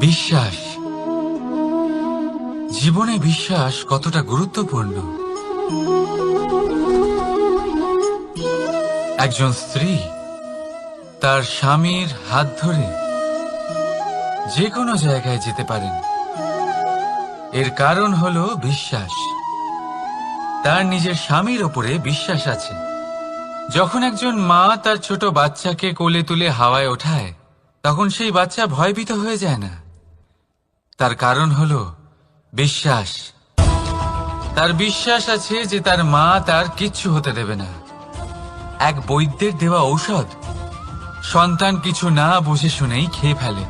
বিশ্বাস, জীবনে বিশ্বাস কতটা গুরুত্বপূর্ণ। একজন স্ত্রী তার স্বামীর হাত ধরে যে কোনো জায়গায় যেতে পারেন, এর কারণ হলো বিশ্বাস। তার নিজের স্বামীর ওপরে বিশ্বাস আছে। যখন একজন মা তার ছোট বাচ্চাকে কোলে তুলে হাওয়ায় ওঠায়, তখন সেই বাচ্চা ভয়ভীত হয়ে যায় না। তার কারণ হলো বিশ্বাস। তার বিশ্বাস আছে যে তার মা তার কিচ্ছু হতে দেবে না। এক বৈদ্যের দেওয়া ঔষধ সন্তান কিছু না বুঝে শুনেই খেয়ে ফেলে।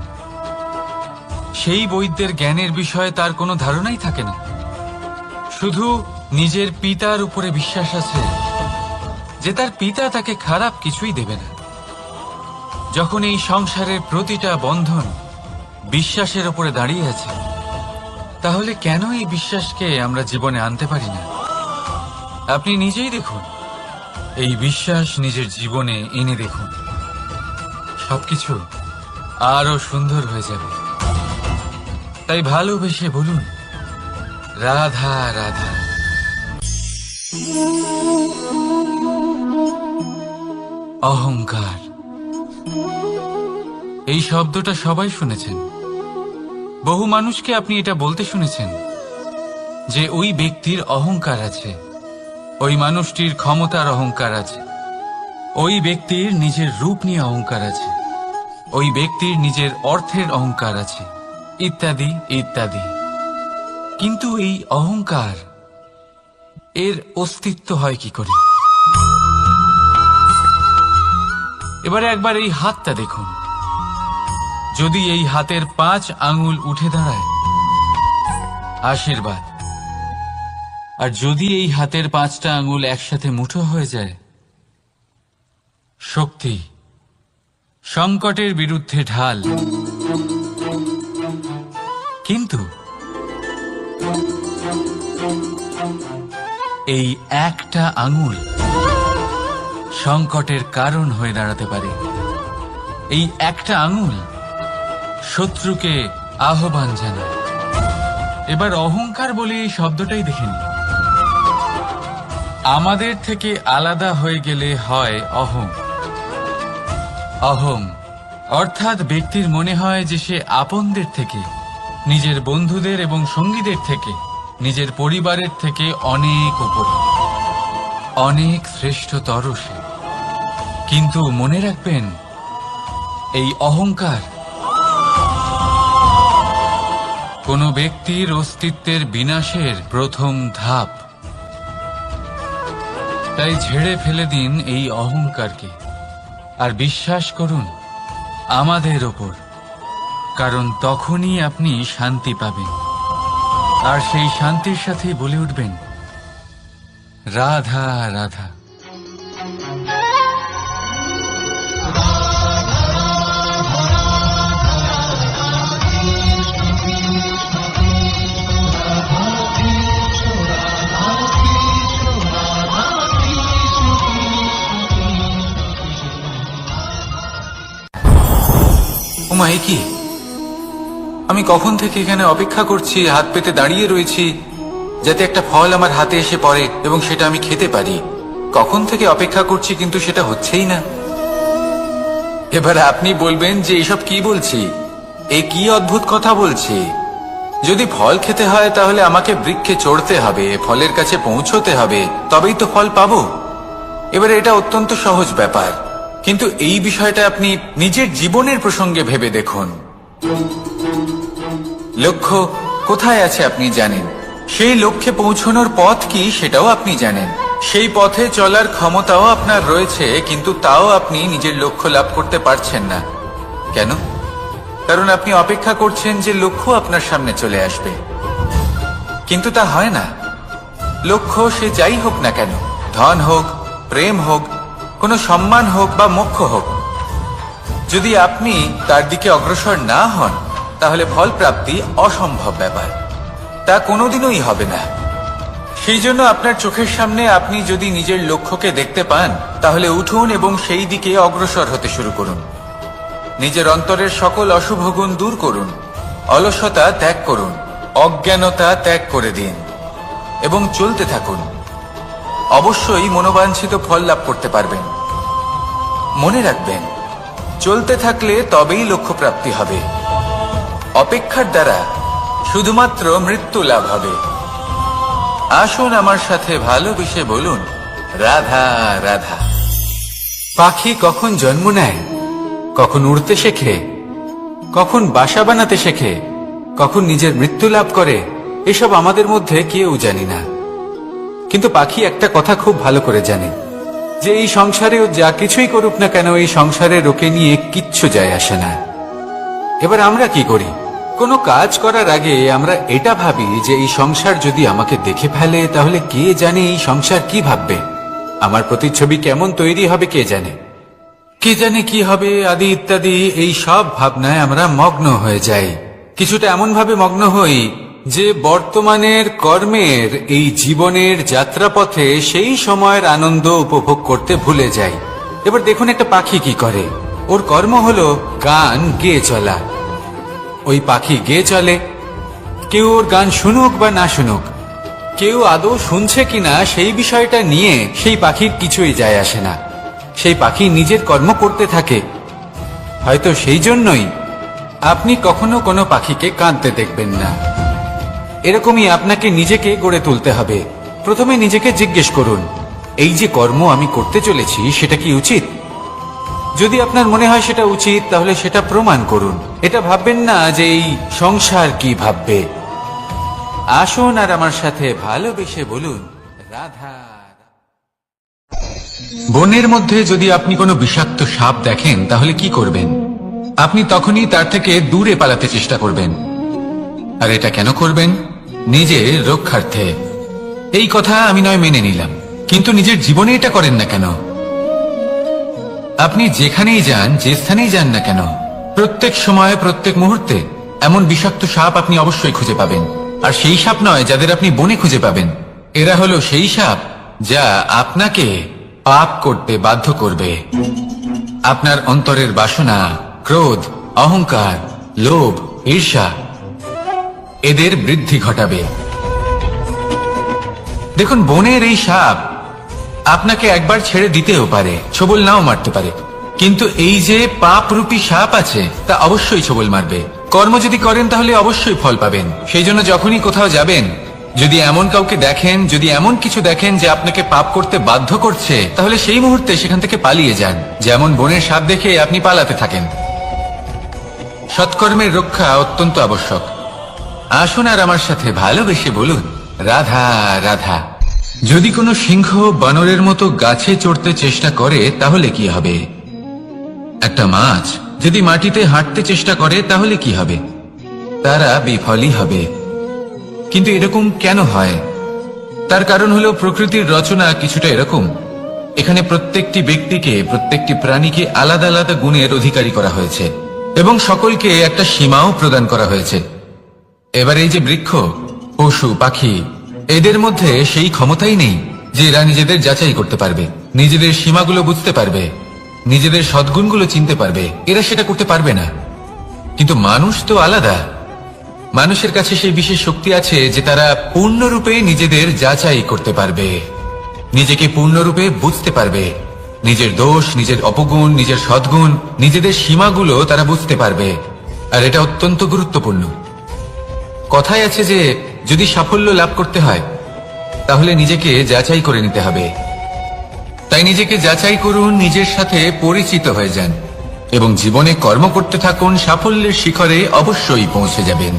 সেই বৈদ্যের জ্ঞানের বিষয়ে তার কোনো ধারণাই থাকে না। শুধু নিজের পিতার উপরে বিশ্বাস আছে যে তার পিতা তাকে খারাপ কিছুই দেবে না। যখন এই সংসারের প্রতিটা বন্ধন বিশ্বাসের উপরে দাঁড়িয়ে আছে, তাহলে কেন এই বিশ্বাসকে আমরা জীবনে আনতে পারি না? আপনি নিজেই দেখুন, এই বিশ্বাস নিজের জীবনে এনে দেখুন, সবকিছু আরো সুন্দর হয়ে যাবে। তাই ভালোবেসে বলুন, রাধা রাধা। অহংকার, এই শব্দটা সবাই শুনেছেন। বহু মানুষকে আপনি এটা বলতে শুনেছেন যে ওই ব্যক্তির অহংকার আছে, ওই মানুষটির ক্ষমতার অহংকার আছে, ওই ব্যক্তির নিজের রূপ নিয়ে অহংকার আছে, ওই ব্যক্তির নিজের অর্থের অহংকার আছে, ইত্যাদি ইত্যাদি। কিন্তু এই অহংকার, এর অস্তিত্ব হয় কি করে? এবারে একবার এই হাতটা দেখুন। যদি এই হাতের 5 আঙুল উঠে দাঁড়ায়, আশীর্বাদ। আর যদি এই হাতের 5টা আঙুল একসাথে মুঠো হয়ে যায়, শক্তি, সংকটের বিরুদ্ধে ঢাল। কিন্তু এই একটা আঙুল সংকটের কারণ হয়ে দাঁড়াতে পারে। এই একটা আঙুল শত্রুকে আহ্বান জানায়। এবার অহংকার বলে এই শব্দটাই দেখে নিন। আমাদের থেকে আলাদা হয়ে গেলে হয় অহং। অহং অর্থাৎ ব্যক্তির মনে হয় যে সে আপনদের থেকে, নিজের বন্ধুদের এবং সঙ্গীদের থেকে, নিজের পরিবারের থেকে অনেক উপরে, অনেক শ্রেষ্ঠতর সে। কিন্তু মনে রাখবেন, এই অহংকার কোনো ব্যক্তির অস্তিত্বের বিনাশের প্রথম ধাপ। তাই ঝেড়ে ফেলে দিন এই অহংকারকে আর বিশ্বাস করুন আমাদের ওপর, কারণ তখনই আপনি শান্তি পাবেন। আর সেই শান্তির সাথেই বলে উঠবেন, রাধা রাধা। ওমা, এ কি? আমি কখন থেকে এখানে অপেক্ষা করছি, হাত পেতে দাঁড়িয়ে রয়েছি যাতে একটা ফল আমার হাতে এসে পড়ে এবং সেটা আমি খেতে পারি। কখন থেকে অপেক্ষা করছি, কিন্তু সেটা হচ্ছেই না। এবার আপনি বলবেন যে এসব কি বলছি, এ কি অদ্ভুত কথা বলছি। যদি ফল খেতে হয় তাহলে আমাকে বৃক্ষে চড়তে হবে, ফলের কাছে পৌঁছতে হবে, তবেই তো ফল পাবো। এবারে এটা অত্যন্ত সহজ ব্যাপার, কিন্তু এই বিষয়টা আপনি নিজের জীবনের প্রসঙ্গে ভেবে দেখুন। লক্ষ্য কোথায় আছে আপনি জানেন, সেই লক্ষ্যে পৌঁছানোর পথ কি সেটাও আপনি জানেন, সেই পথে চলার ক্ষমতাও আপনার রয়েছে, কিন্তু তাও আপনি নিজের লক্ষ্য লাভ করতে পারছেন না। কেন? কারণ আপনি অপেক্ষা করছেন যে লক্ষ্য আপনার সামনে চলে আসবে, কিন্তু তা হয় না। লক্ষ্য সে যাই হোক না কেন, ধন হোক, প্রেম হোক, কোনো সম্মান হোক বা মোক্ষ হোক, যদি আপনি তার দিকে অগ্রসর না হন তাহলে ফল প্রাপ্তি অসম্ভব ব্যাপার, তা কোনোদিনই হবে না। সেই জন্য আপনার চোখের সামনে আপনি যদি নিজের লক্ষ্যকে দেখতে পান তাহলে উঠুন এবং সেই দিকে অগ্রসর হতে শুরু করুন। নিজের অন্তরের সকল অশুভ গুণ দূর করুন, অলসতা ত্যাগ করুন, অজ্ঞানতা ত্যাগ করে দিন এবং চলতে থাকুন। অবশ্যই মনোবাঞ্ছিত ফল লাভ করতে পারবেন। মনে রাখবেন, চলতে থাকলে তবেই লক্ষ্য প্রাপ্তি হবে। অপেক্ষার দ্বারা শুধুমাত্র মৃত্যু লাভ হবে। আসুন আমার সাথে ভালোবেসে বলুন, রাধা রাধা। পাখি কখন জন্ম নেয়, কখন উড়তে শেখে, কখন বাসা বানাতে শেখে, কখন নিজের মৃত্যু লাভ করে, এসব আমাদের মধ্যে কেউ জানি না। কিন্তু পাখি একটা কথা খুব ভালো করে জানে, যে এই সংসারে ও যা কিছুই করুক না কেন, এই সংসারের ওকে নিয়ে কিচ্ছু যায় আসে না। এবার আমরা কি করি? কোনো কাজ করার আগে আমরা এটা ভাবি যে এই সংসার যদি আমাকে দেখে ফেলে তাহলে কে জানে এই সংসার কি ভাববে, আমার প্রতিচ্ছবি কেমন তৈরি হবে কে জানে, কে জানে কি হবে আদি ইত্যাদি। এই সব ভাবনায় আমরা মগ্ন হয়ে যাই। কিছুটা এমন ভাবে মগ্ন হই যে বর্তমানের কর্মের এই জীবনের যাত্রাপথে সেই সময়ের আনন্দ উপভোগ করতে ভুলে যাই। এবার দেখুন একটা পাখি কি করে, ওর কর্ম হলো গান গেয়ে চলা। ওই পাখি গেয়ে চলে, কেউ ওর গান শুনুক বা না শুনুক, কেউ আদৌ শুনছে কিনা সেই বিষয়টা নিয়ে সেই পাখির কিছুই যায় আসে না। সেই পাখি নিজের কর্ম করতে থাকে। হয়তো সেই জন্যই আপনি কখনো কোনো পাখিকে কাঁদতে দেখবেন না। এরকমই আপনাকে নিজেকে গড়ে তুলতে হবে। প্রথমে নিজেকে জিজ্ঞেস করুন, এই যে কর্ম আমি করতে চলেছি সেটা কি উচিত? যদি আপনার মনে হয় সেটা উচিত তাহলে সেটা প্রমাণ করুন। এটা ভাববেন না যে এই সংসার কি ভাববে। আসুন আর আমার সাথে ভালোবেসে বলুন, রাধা। বনের মধ্যে যদি আপনি কোনো বিষাক্ত সাপ দেখেন তাহলে কি করবেন? আপনি তখনই তার থেকে দূরে পালাতে চেষ্টা করবেন। আর এটা কেন করবেন? নিজের রক্ষার্থে। এই কথা আমি নয় মেনে নিলাম, কিন্তু নিজের জীবনে এটা করেন না কেন? আপনি যেখানেই যান, যে স্থানেই যান না কেন, প্রত্যেক সময় প্রত্যেক মুহূর্তে এমন বিষাক্ত সাপ আপনি অবশ্যই খুঁজে পাবেন। আর সেই সাপ নয় যাদের আপনি বনে খুঁজে পাবেন, এরা হলো সেই সাপ যা আপনাকে পাপ করতে বাধ্য করবে। আপনার অন্তরের বাসনা, ক্রোধ, অহংকার, লোভ, ঈর্ষা এদের বৃদ্ধি ঘটাবে। দেখুন, বনের এই সাপ আপনাকে একবার ছেড়ে দিতেও পারে, ছোবল নাও মারতে পারে, কিন্তু এই যে পাপরূপী সাপ আছে তা অবশ্যই ছোবল মারবে। কর্ম যদি করেন তাহলে অবশ্যই ফল পাবেন। সেই জন্য যখনই কোথাও যাবেন, যদি এমন কাউকে দেখেন, যদি এমন কিছু দেখেন যে আপনাকে পাপ করতে বাধ্য করছে, তাহলে সেই মুহূর্তে সেখান থেকে পালিয়ে যান। যেমন বনের সাপ দেখে আপনি পালাতে থাকেন। সৎকর্মের রক্ষা অত্যন্ত আবশ্যক। আসুন আর আমার সাথে ভালোবেসে বলুন, রাধা রাধা। যদি কোনো সিংহ বানরের মতো গাছে চড়তে চেষ্টা করে তাহলে কি হবে? একটা মাছ যদি মাটিতে হাঁটতে চেষ্টা করে তাহলে কি হবে? তারা বিফলই হবে। কিন্তু এরকম কেন হয়? তার কারণ হলো প্রকৃতির রচনা কিছুটা এরকম। এখানে প্রত্যেকটি ব্যক্তিকে, প্রত্যেকটি প্রাণীকে আলাদা আলাদা গুণের অধিকারী করা হয়েছে এবং সকলকে একটা সীমাও প্রদান করা হয়েছে। এবার এই যে বৃক্ষ, পশু, পাখি, এদের মধ্যে সেই ক্ষমতাই নেই যে এরা নিজেদের যাচাই করতে পারবে, নিজেদের সীমাগুলো বুঝতে পারবে, নিজেদের সদ্গুণগুলো চিনতে পারবে। এরা সেটা করতে পারবে না। কিন্তু মানুষ তো আলাদা। মানুষের কাছে সেই বিশেষ শক্তি আছে যে তারা পূর্ণরূপে নিজেদের যাচাই করতে পারবে, নিজেকে পূর্ণরূপে বুঝতে পারবে, নিজের দোষ, নিজের অপগুণ, নিজের সদ্গুণ, নিজেদের সীমাগুলো তারা বুঝতে পারবে। আর এটা অত্যন্ত গুরুত্বপূর্ণ। কথায় আছে যে যদি সাফল্য লাভ করতে হয় তাহলে নিজেকে যাচাই করে নিতে হবে। তাই নিজেকে যাচাই করুন, নিজের সাথে পরিচিত হয়ে যান এবং জীবনে কর্ম করতে থাকুন। সাফল্যের শিখরে অবশ্যই পৌঁছে যাবেন।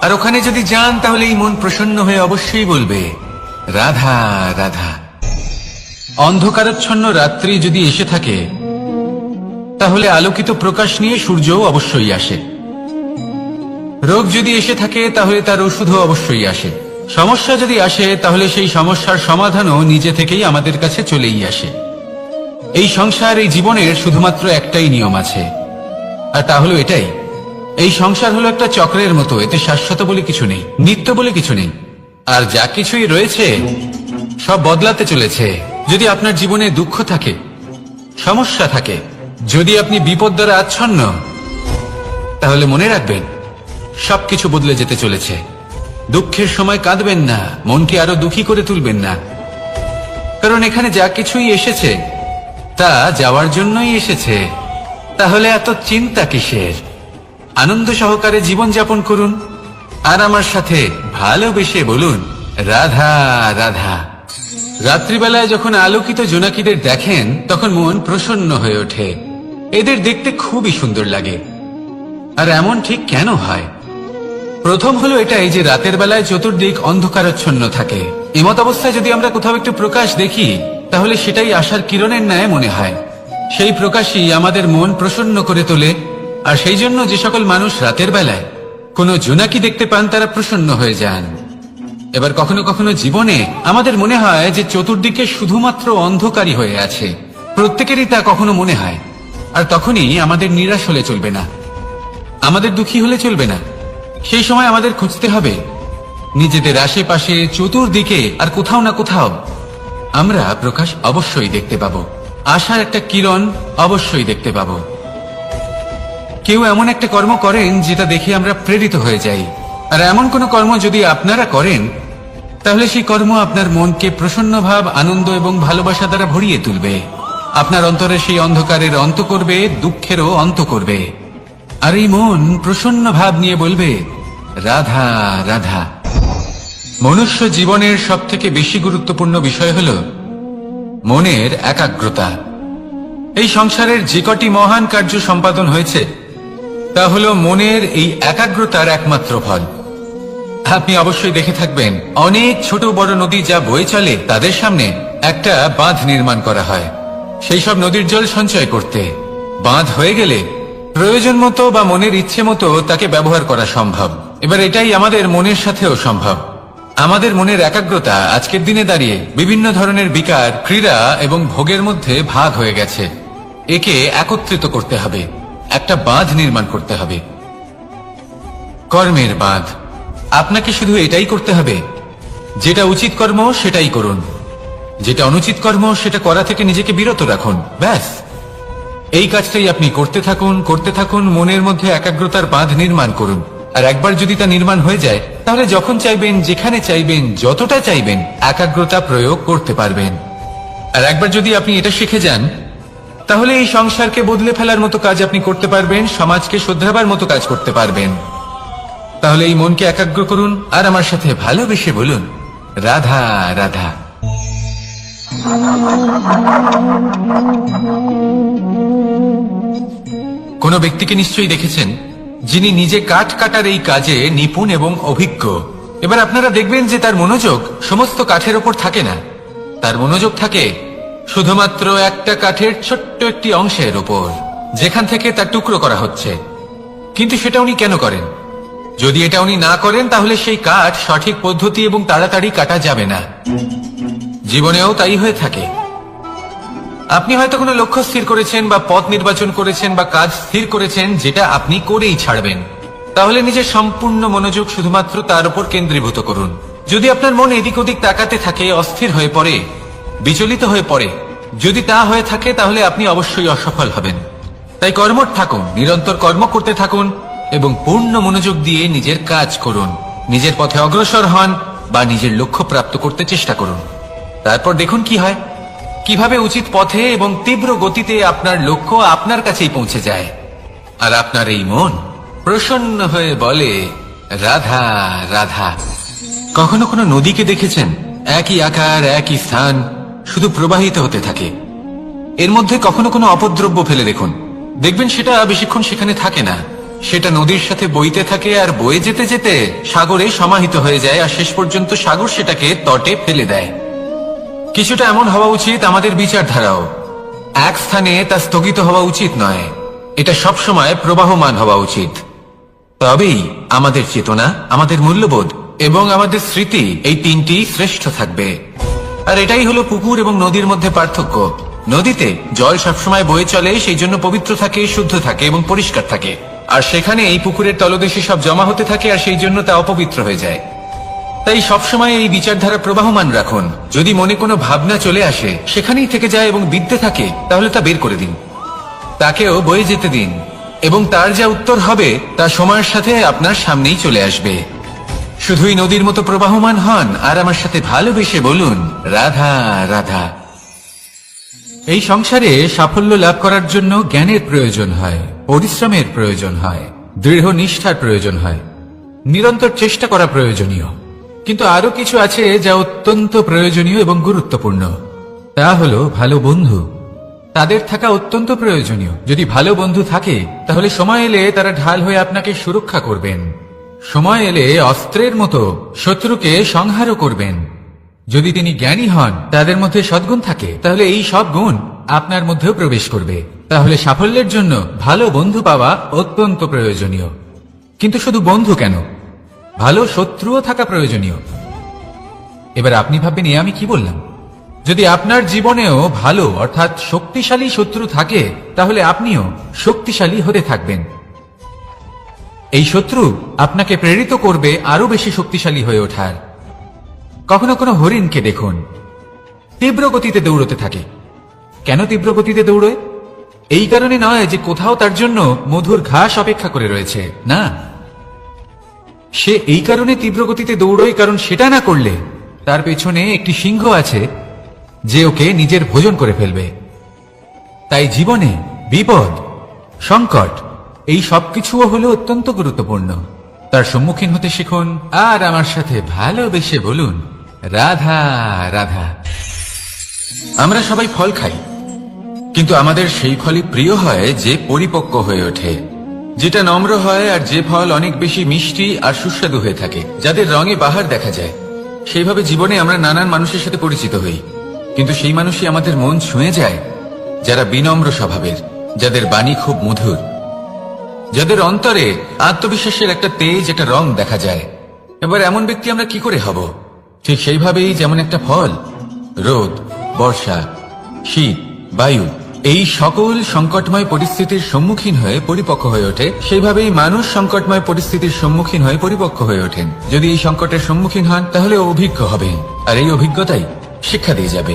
আর ওখানে যদি যান তাহলে এই মন প্রসন্ন হয়ে অবশ্যই বলবে, রাধা রাধা। অন্ধকারাচ্ছন্ন রাত্রি যদি এসে থাকে তাহলে আলোকিত প্রকাশ নিয়ে সূর্যও অবশ্যই আসে। রোগ যদি এসে থাকে তাহলে তার ওষুধও অবশ্যই আসে। সমস্যা যদি আসে তাহলে সেই সমস্যার সমাধানও নিজে থেকেই আমাদের কাছে চলেই আসে। এই সংসার, এই জীবনের শুধুমাত্র একটাই নিয়ম আছে, আর তা হলো এটাই, এই সংসার হলো একটা চক্রের মতো। এতে শাশ্বত বলে কিছু নেই, নিত্য বলে কিছু নেই। আর যা কিছুই রয়েছে সব বদলাতে চলেছে। যদি আপনার জীবনে দুঃখ থাকে, সমস্যা থাকে, যদি আপনি বিপদ দ্বারা আচ্ছন্ন, তাহলে মনে রাখবেন সবকিছু বদলে যেতে চলেছে। দুঃখের সময় কাঁদবেন না, মনকে আরো দুঃখী করে তুলবেন না, কারণ এখানে যা কিছুই এসেছে তা যাওয়ার জন্যই এসেছে। তাহলে এত চিন্তা কিসের? আনন্দ সহকারে জীবন যাপন করুন আর আমার সাথে ভালোবেসে বলুন, রাধা রাধা। রাত্রিবেলায় যখন আলোকিত জোনাকিদের দেখেন তখন মন প্রসন্ন হয়ে ওঠে। এদের দেখতে খুবই সুন্দর লাগে। আর এমন ঠিক কেন হয়? প্রথম হলো এটাই যে রাতের বেলায় চতুর্দিক অন্ধকারাচ্ছন্ন থাকে। এমত অবস্থায় যদি আমরা কোথাও একটু প্রকাশ দেখি তাহলে সেটাই আশার কিরণের ন্যায় মনে হয়। সেই প্রকাশই আমাদের মন প্রসন্ন করে তোলে। আর সেই জন্য যে সকল মানুষ রাতের বেলায় কোনো জোনাকি দেখতে পান তারা প্রসন্ন হয়ে যান। এবার কখনো কখনো জীবনে আমাদের মনে হয় যে চতুর্দিকে শুধুমাত্র অন্ধকারই হয়ে আছে। প্রত্যেকেরই তা কখনো মনে হয়। আর তখনই আমাদের নিরাশ হলে চলবে না, আমাদের দুঃখী হলে চলবে না। সেই সময় আমাদের খুঁজতে হবে নিজেদের আশেপাশে, চতুর্দিকে, আর কোথাও না কোথাও আমরা প্রকাশ অবশ্যই দেখতে পাবো, আশার একটা কিরণ অবশ্যই দেখতে পাবো। কেউ এমন একটা কর্ম করেন যেটা দেখে আমরা প্রেরিত হয়ে যাই। আর এমন কোন কর্ম যদি আপনারা করেন তাহলে সেই কর্ম আপনার মনকে প্রসন্ন ভাব, আনন্দ এবং ভালোবাসা দ্বারা ভরিয়ে তুলবে। আপনার অন্তরে সেই অন্ধকারের অন্ত করবে, দুঃখেরও অন্ত করবে। আর এই মন প্রসন্ন ভাব নিয়ে বলবে, রাধা রাধা। মনুষ্য জীবনের সব থেকে বেশি গুরুত্বপূর্ণ বিষয় হল মনের একাগ্রতা। এই সংসারের যে কটি মহান কার্য সম্পাদন হয়েছে তা হল মনের এই একাগ্রতার একমাত্র ফল। আপনি অবশ্যই দেখে থাকবেন অনেক ছোট বড় নদী যা বয়ে চলে তাদের সামনে একটা বাঁধ নির্মাণ করা হয় সেই সব নদীর জল সঞ্চয় করতে। বাঁধ হয়ে গেলে প্রয়োজন মতো বা মনের ইচ্ছে মতো তাকে ব্যবহার করা সম্ভব। এবার এটাই আমাদের মনের সাথেও সম্ভব। আমাদের মনের একাগ্রতা আজকের দিনে দাঁড়িয়ে বিভিন্ন ধরনের বিকার, ক্রীড়া এবং ভোগের মধ্যে ভাগ হয়ে গেছে। একে একত্রিত করতে হবে, একটা বাঁধ নির্মাণ করতে হবে, কর্মের বাঁধ। আপনাকে শুধু এটাই করতে হবে, যেটা উচিত কর্ম সেটাই করুন, যেটা অনুচিত কর্ম সেটা করা থেকে নিজেকে বিরত রাখুন। ব্যাস, এই কাজটাই আপনি করতে থাকুন, করতে থাকুন। মনের মধ্যে একাগ্রতার বাঁধ নির্মাণ করুন। আর একবার যদি তা নির্মাণ হয়ে যায় তাহলে যখন চাইবেন, যেখানে চাইবেন, যতটা চাইবেন একাগ্রতা প্রয়োগ করতে পারবেন। আর একবার যদি আপনি এটা শিখে যান তাহলে এই সংসারকে বদলে ফেলার মতো কাজ আপনি করতে পারবেন, সমাজকে শুধরাবার মতো কাজ করতে পারবেন। তাহলে এই মনকে একাগ্র করুন আর আমার সাথে ভালোবেসে বলুন, রাধা রাধা। কোন ব্যক্তিকে নিশ্চয়ই দেখেছেন যিনি নিজে কাঠ কাটার এই কাজে নিপুণ এবং অভিজ্ঞ। এবার আপনারা দেখবেন যে তার মনোযোগ সমস্ত কাঠের ওপর থাকে না, তার মনোযোগ থাকে শুধুমাত্র একটা কাঠের ছোট্ট একটি অংশের ওপর, যেখান থেকে তার টুকরো করা হচ্ছে। কিন্তু সেটা উনি কেন করেন? যদি এটা উনি না করেন তাহলে সেই কাঠ সঠিক পদ্ধতি এবং তাড়াতাড়ি কাটা যাবে না। জীবনেও তাই হয়ে থাকে। আপনি হয়তো কোনো লক্ষ্য স্থির করেছেন বা পথ নির্বাচন করেছেন বা কাজ স্থির করেছেন যেটা আপনি করেই ছাড়বেন। তাহলে নিজের সম্পূর্ণ মনোযোগ শুধুমাত্র তার উপর কেন্দ্রীভূত করুন। যদি আপনার মন এদিক ওদিক তাকাতে থাকে, অস্থির হয়ে পড়ে, বিচলিত হয়ে পড়ে, যদি তা হয়ে থাকে তাহলে আপনি অবশ্যই অসফল হবেন। তাই কর্মঠ থাকুন, নিরন্তর কর্ম করতে থাকুন এবং পূর্ণ মনোযোগ দিয়ে নিজের কাজ করুন। নিজের পথে অগ্রসর হন বা নিজের লক্ষ্য প্রাপ্ত করতে চেষ্টা করুন। তারপর দেখুন কি হয়, কিভাবে উচিত পথে এবং তীব্র গতিতে আপনার লক্ষ্য আপনার কাছেই পৌঁছে যায়। আর আপনার এই মন প্রসন্ন হয়ে বলে, রাধা রাধা। কখনো কোনো নদীকে দেখেছেন? একই আকার, একই স্থান, শুধু প্রবাহিত হতে থাকে। এর মধ্যে কখনো কোনো অপদ্রব্য ফেলে দেখুন, দেখবেন সেটা বেশিক্ষণ সেখানে থাকে না। সেটা নদীর সাথে বইতে থাকে আর বয়ে যেতে যেতে সাগরে সমাহিত হয়ে যায়, আর শেষ পর্যন্ত সাগর সেটাকে তটে ফেলে দেয়। কিছুটা এমন হওয়া উচিত আমাদের বিচারধারাও। এক স্থানে তা স্থগিত হওয়া উচিত নয়, এটা সবসময় প্রবাহমান হওয়া উচিত। তবেই আমাদের চেতনা, আমাদের মূল্যবোধ এবং আমাদের স্মৃতি, এই তিনটি শ্রেষ্ঠ থাকবে। আর এটাই হলো পুকুর এবং নদীর মধ্যে পার্থক্য। নদীতে জল সবসময় বয়ে চলে, সেই জন্য পবিত্র থাকে, শুদ্ধ থাকে এবং পরিষ্কার থাকে। আর সেখানে এই পুকুরের তলদেশে সব জমা হতে থাকে, আর সেই জন্য তা অপবিত্র হয়ে যায়। তাই সবসময় এই বিচারধারা প্রবাহমান রাখুন। যদি মনে কোনো ভাবনা চলে আসে, সেখানেই থেকে যায় এবং বিদ্যে থাকে, তাহলে তা বের করে দিন, তাকেও বয়ে যেতে দিন, এবং তার যা উত্তর হবে তা সময়ের সাথে আপনার সামনেই চলে আসবে। শুধুই নদীর মতো প্রবাহমান হন আর আমার সাথে ভালোবেসে বলুন, রাধা রাধা। এই সংসারে সাফল্য লাভ করার জন্য জ্ঞানের প্রয়োজন হয়, পরিশ্রমের প্রয়োজন হয়, দৃঢ় নিষ্ঠার প্রয়োজন হয়, নিরন্তর চেষ্টা করা প্রয়োজনীয়। কিন্তু আরো কিছু আছে যা অত্যন্ত প্রয়োজনীয় এবং গুরুত্বপূর্ণ। তা হলো ভালো বন্ধু। তাদের থাকা অত্যন্ত প্রয়োজনীয়। যদি ভালো বন্ধু থাকে তাহলে সময় এলে তারা ঢাল হয়ে আপনাকে সুরক্ষা করবেন। সময় এলে অস্ত্রের মতো শত্রুকে সংহারও করবেন। যদি তিনি জ্ঞানী হন, তাদের মধ্যে সদ্গুণ থাকে, তাহলে এই সব গুণ আপনার মধ্যেও প্রবেশ করবে। তাহলে সাফল্যের জন্য ভালো বন্ধু পাওয়া অত্যন্ত প্রয়োজনীয়। কিন্তু শুধু বন্ধু কেন, ভালো শত্রুও থাকা প্রয়োজনীয়। এবার আপনি ভাববেন, এ আমি কি বললাম? যদি আপনার জীবনেও ভালো অর্থাৎ শক্তিশালী শত্রু থাকে, তাহলে আপনিও শক্তিশালী হতে থাকবেন। এই শত্রু আপনাকে প্রেরিত করবে আরো বেশি শক্তিশালী হয়ে ওঠার। কখনো কোনো হরিণকে দেখুন, তীব্র গতিতে দৌড়তে থাকে। কেন তীব্র গতিতে দৌড়ে? এই কারণে নয় যে কোথাও তার জন্য মধুর ঘাস অপেক্ষা করে রয়েছে, না। সে এই কারণে তীব্র গতিতে দৌড়য় কারণ সেটা না করলে তার পেছনে একটি সিংহ আছে যে ওকে নিজের ভোজন করে ফেলবে। তাই জীবনে বিপদ, সংকট, এই সবকিছুও হলো অত্যন্ত গুরুত্বপূর্ণ। তার সম্মুখীন হতে শিখুন আর আমার সাথে ভালোবেসে বলুন, রাধা রাধা। আমরা সবাই ফল খাই, কিন্তু আমাদের সেই ফলই প্রিয় হয় যে পরিপক্ক হয়ে ওঠে, যেটা নম্র হয়, আর যে ফল অনেক বেশি মিষ্টি আর সুস্বাদু হয়ে থাকে, যাদের রঙে বাহার দেখা যায়। সেইভাবে জীবনে আমরা নানান মানুষের সাথে পরিচিত হই, কিন্তু সেই মানুষই আমাদের মন ছুঁয়ে যায় যারা বিনম্র স্বভাবের, যাদের বাণী খুব মধুর, যাদের অন্তরে আত্মবিশ্বাসের একটা তেজ, একটা রং দেখা যায়। এবার এমন ব্যক্তি আমরা কি করে হব? ঠিক সেইভাবেই যেমন একটা ফল রোদ, বর্ষা, শীত, বায়ু, এই সকল সংকটময় পরিস্থিতির সম্মুখীন হয়ে পরিপক্ক হয়ে ওঠে, সেইভাবেই মানুষ সংকটময় পরিস্থিতির সম্মুখীন হয়ে পরিপক্ক হয়ে ওঠেন। যদি এই সংকটের সম্মুখীন হন তাহলে অভিজ্ঞ হবেন, আর এই অভিজ্ঞতাই শিক্ষা দিয়ে যাবে।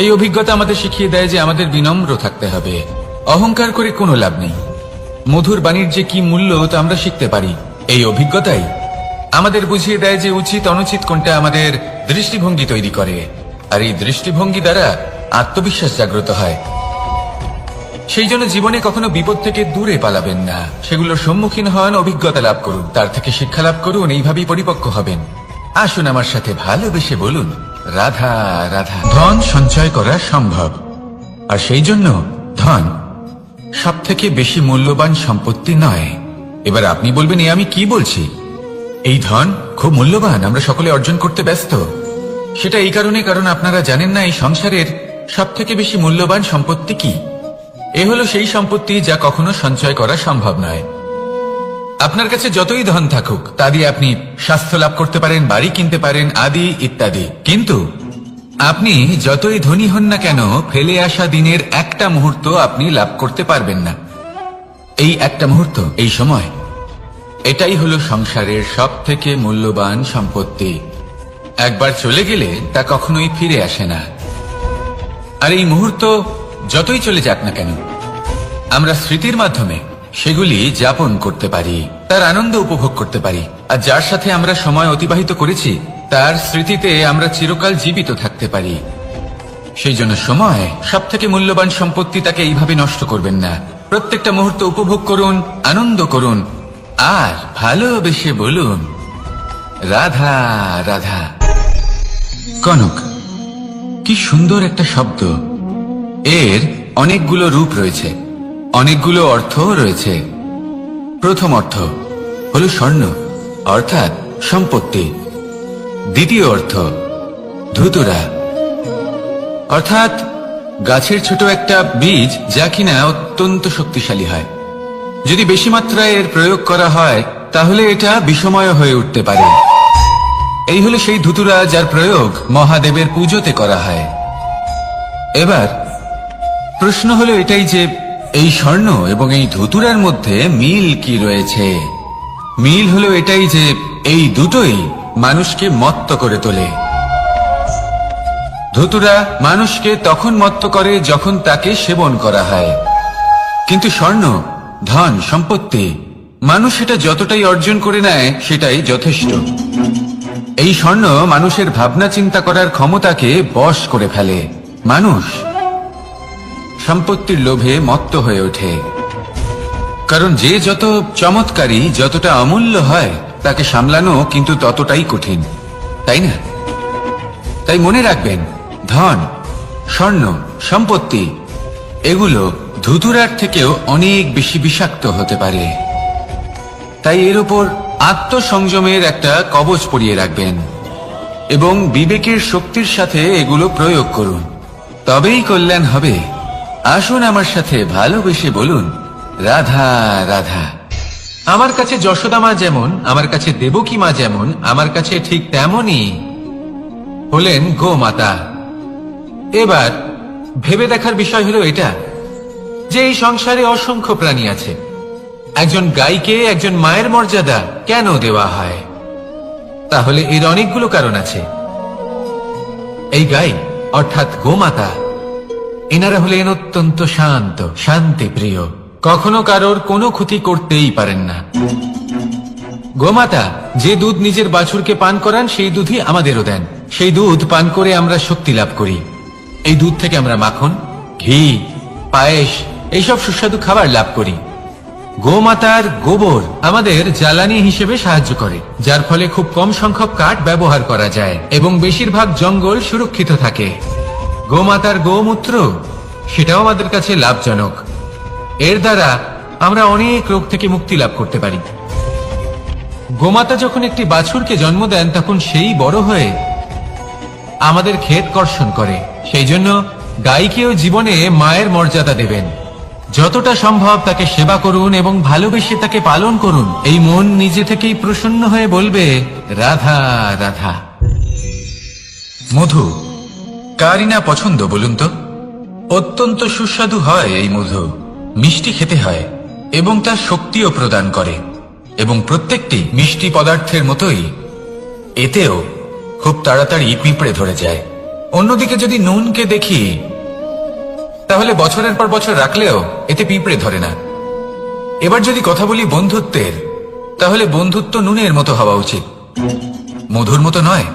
এই অভিজ্ঞতা আমাদের শিখিয়ে দেয় যে আমাদের বিনম্র থাকতে হবে। অহংকার করে কোনো লাভ নেই। মধুর বাণীর যে কি মূল্য তা আমরা শিখতে পারি। এই অভিজ্ঞতাই আমাদের বুঝিয়ে দেয় যে উচিত অনুচিত কোনটা, আমাদের দৃষ্টিভঙ্গি তৈরি করে, আর এই দৃষ্টিভঙ্গি দ্বারা আত্মবিশ্বাস জাগ্রত হয়। সেই জন্য জীবনে কখনো বিপদ থেকে দূরে পালাবেন না, সেগুলোর সম্মুখীন হন, অভিজ্ঞতা লাভ করুন, তার থেকে শিক্ষা লাভ করুন, এইভাবেই পরিপক্ক হবেন। আসুন আমার সাথে ভালোবেসে বলুন, রাধা রাধা। ধন সঞ্চয় করা সম্ভব, আর সেই জন্য ধন সব থেকে বেশি মূল্যবান সম্পত্তি নয়। এবার আপনি বলবেন, এ আমি কি বলছি? এই ধন খুব মূল্যবান, আমরা সকলে অর্জন করতে ব্যস্ত। সেটা এই কারণে, কারণ আপনারা জানেন না এই সংসারের সব থেকে বেশি মূল্যবান সম্পত্তি কি। এ হলো সেই সম্পত্তি যা কখনো সঞ্চয় করা সম্ভব নয়। আপনার কাছে যতই ধন থাকুক তা দিয়ে আপনি স্বাস্থ্য লাভ করতে পারেন, বাড়ি কিনতে পারেন, আদি ইত্যাদি, কিন্তু আপনি যতই ধনী হন না কেন ফেলে আসা দিনের একটা মুহূর্ত আপনি লাভ করতে পারবেন না। এই একটা মুহূর্ত, এই সময়, এটাই হলো সংসারের সব থেকে মূল্যবান সম্পত্তি। একবার চলে গেলে তা কখনোই ফিরে আসে না। আর এই মুহূর্ত যতই চলে যাক না কেন, আমরা স্মৃতির মাধ্যমে সেগুলি যাপন করতে পারি, তার আনন্দ উপভোগ করতে পারি। আর যার সাথে আমরা সময় অতিবাহিত করেছি তার স্মৃতিতে আমরা চিরকাল জীবিত থাকতে পারি। সেই জন্য সময় সব থেকে মূল্যবান সম্পত্তি, তাকে এইভাবে নষ্ট করবেন না। প্রত্যেকটা মুহূর্ত উপভোগ করুন, আনন্দ করুন, আর ভালোবেসে বলুন রাধা রাধা। কনক, কি সুন্দর একটা শব্দ। এর অনেকগুলো রূপ রয়েছে, অনেকগুলো অর্থও রয়েছে। প্রথম অর্থ হলো স্বর্ণ, অর্থাৎ সম্পত্তি। দ্বিতীয় অর্থ ধুতুরা, অর্থাৎ গাছের ছোট একটা বীজ যা কিনা অত্যন্ত শক্তিশালী হয়। যদি বেশি মাত্রায় এর প্রয়োগ করা হয় তাহলে এটা বিষময় হয়ে উঠতে পারে। এই হলো সেই ধুতুরা যার প্রয়োগ মহাদেবের পুজোতে করা হয়। এবার প্রশ্ন হলো এটাই যে এই স্বর্ণ এবং এই ধুতুরার মধ্যে মিল কি রয়েছে। মিল হলো এটাই যে এই দুটোই মানুষকে মত্ত করে তোলে। ধুতুরা মানুষকে তখন মত্ত করে যখন তাকে সেবন করা হয়, কিন্তু স্বর্ণ, ধন, সম্পত্তি, মানুষ এটা যতটাই অর্জন করে নেয় সেটাই যথেষ্ট। এই স্বর্ণ মানুষের ভাবনা চিন্তা করার ক্ষমতাকে বশ করে ফেলে। মানুষ সম্পত্তির লোভে মত্ত হয়ে ওঠে, কারণ যে যত চমৎকারী, যতটা অমূল্য হয় তাকে সামলানো কিন্তু ততটাই কঠিন, তাই না? তাই মনে রাখবেন, ধন, স্বর্ণ, সম্পত্তি এগুলো ধুতুরার থেকেও অনেক বেশি বিষাক্ত হতে পারে। তাই এর উপর আত্মসংযমের একটা কবচ পরিয়ে রাখবেন এবং বিবেকের শক্তির সাথে এগুলো প্রয়োগ করুন, তবেই কল্যাণ হবে। আসুন আমার সাথে ভালোবেসে বলুন রাধা রাধা। আমার কাছে যশোদা মা যেমন, আমার কাছে দেবকী মা যেমন, আমার কাছে ঠিক তেমনই হলেন গোমাতা। এবার ভেবে দেখার বিষয় হলো এটা যে এই সংসারে অসংখ্য প্রাণী আছে, একজন গাইকে একজন মায়ের মর্যাদা কেন দেওয়া হয়? তাহলে এর অনেকগুলো কারণ আছে। এই গাই অর্থাৎ গোমাতা, এনারা হলেন অত্যন্ত শান্ত, শান্তি প্রিয়, কখনো কারোর কোনো ক্ষতি করতেই পারেন না। গোমাতা যে দুধ নিজের বাছুরকে পান করান সেই দুধই আমাদেরও দেন। সেই দুধ পান করে আমরা শক্তি লাভ করি। এই দুধ থেকে আমরা মাখন, ঘি, পায়েস এইসব সুস্বাদু খাবার লাভ করি। গোমাতার গোবর আমাদের জ্বালানি হিসেবে সাহায্য করে, যার ফলে খুব কম সংখ্যক কাঠ ব্যবহার করা যায় এবং বেশিরভাগ জঙ্গল সুরক্ষিত থাকে। গোমাতার গোমূত্র সেটাও আমাদের কাছে লাভজনক। এর দ্বারা আমরা অনেক রোগ থেকে মুক্তি লাভ করতে পারি। গোমাতা যখন একটি বাছুরকে জন্ম দেন তখন সেই বড় হয়ে আমাদের ক্ষেত কর্ষণ করে। সেই জন্য গাইকেও জীবনে মায়ের মর্যাদা দেবেন। যতটা সম্ভব তাকে সেবা করুন এবং ভালোবেসে তাকে পালন করুন। এই মন নিজে থেকেই প্রসন্ন হয়ে বলবে রাধা রাধা। মধু কারই না পছন্দ বলুন তো? অত্যন্ত সুস্বাদু হয় এই মধু, মিষ্টি খেতে হয় এবং তা শক্তিও প্রদান করে। এবং প্রত্যেকটি মিষ্টি পদার্থের মতোই এতেও খুব তাড়াতাড়ি পিঁপড়ে ধরে যায়। অন্যদিকে যদি নুনকে দেখি তাহলে বছরের পর বছর রাখলেও এতে পিঁপড়ে ধরে না। এবার যদি কথা বলি বন্ধুত্বের, তাহলে বন্ধুত্ব নুনের মতো হওয়া উচিত, মধুর মতো নয়।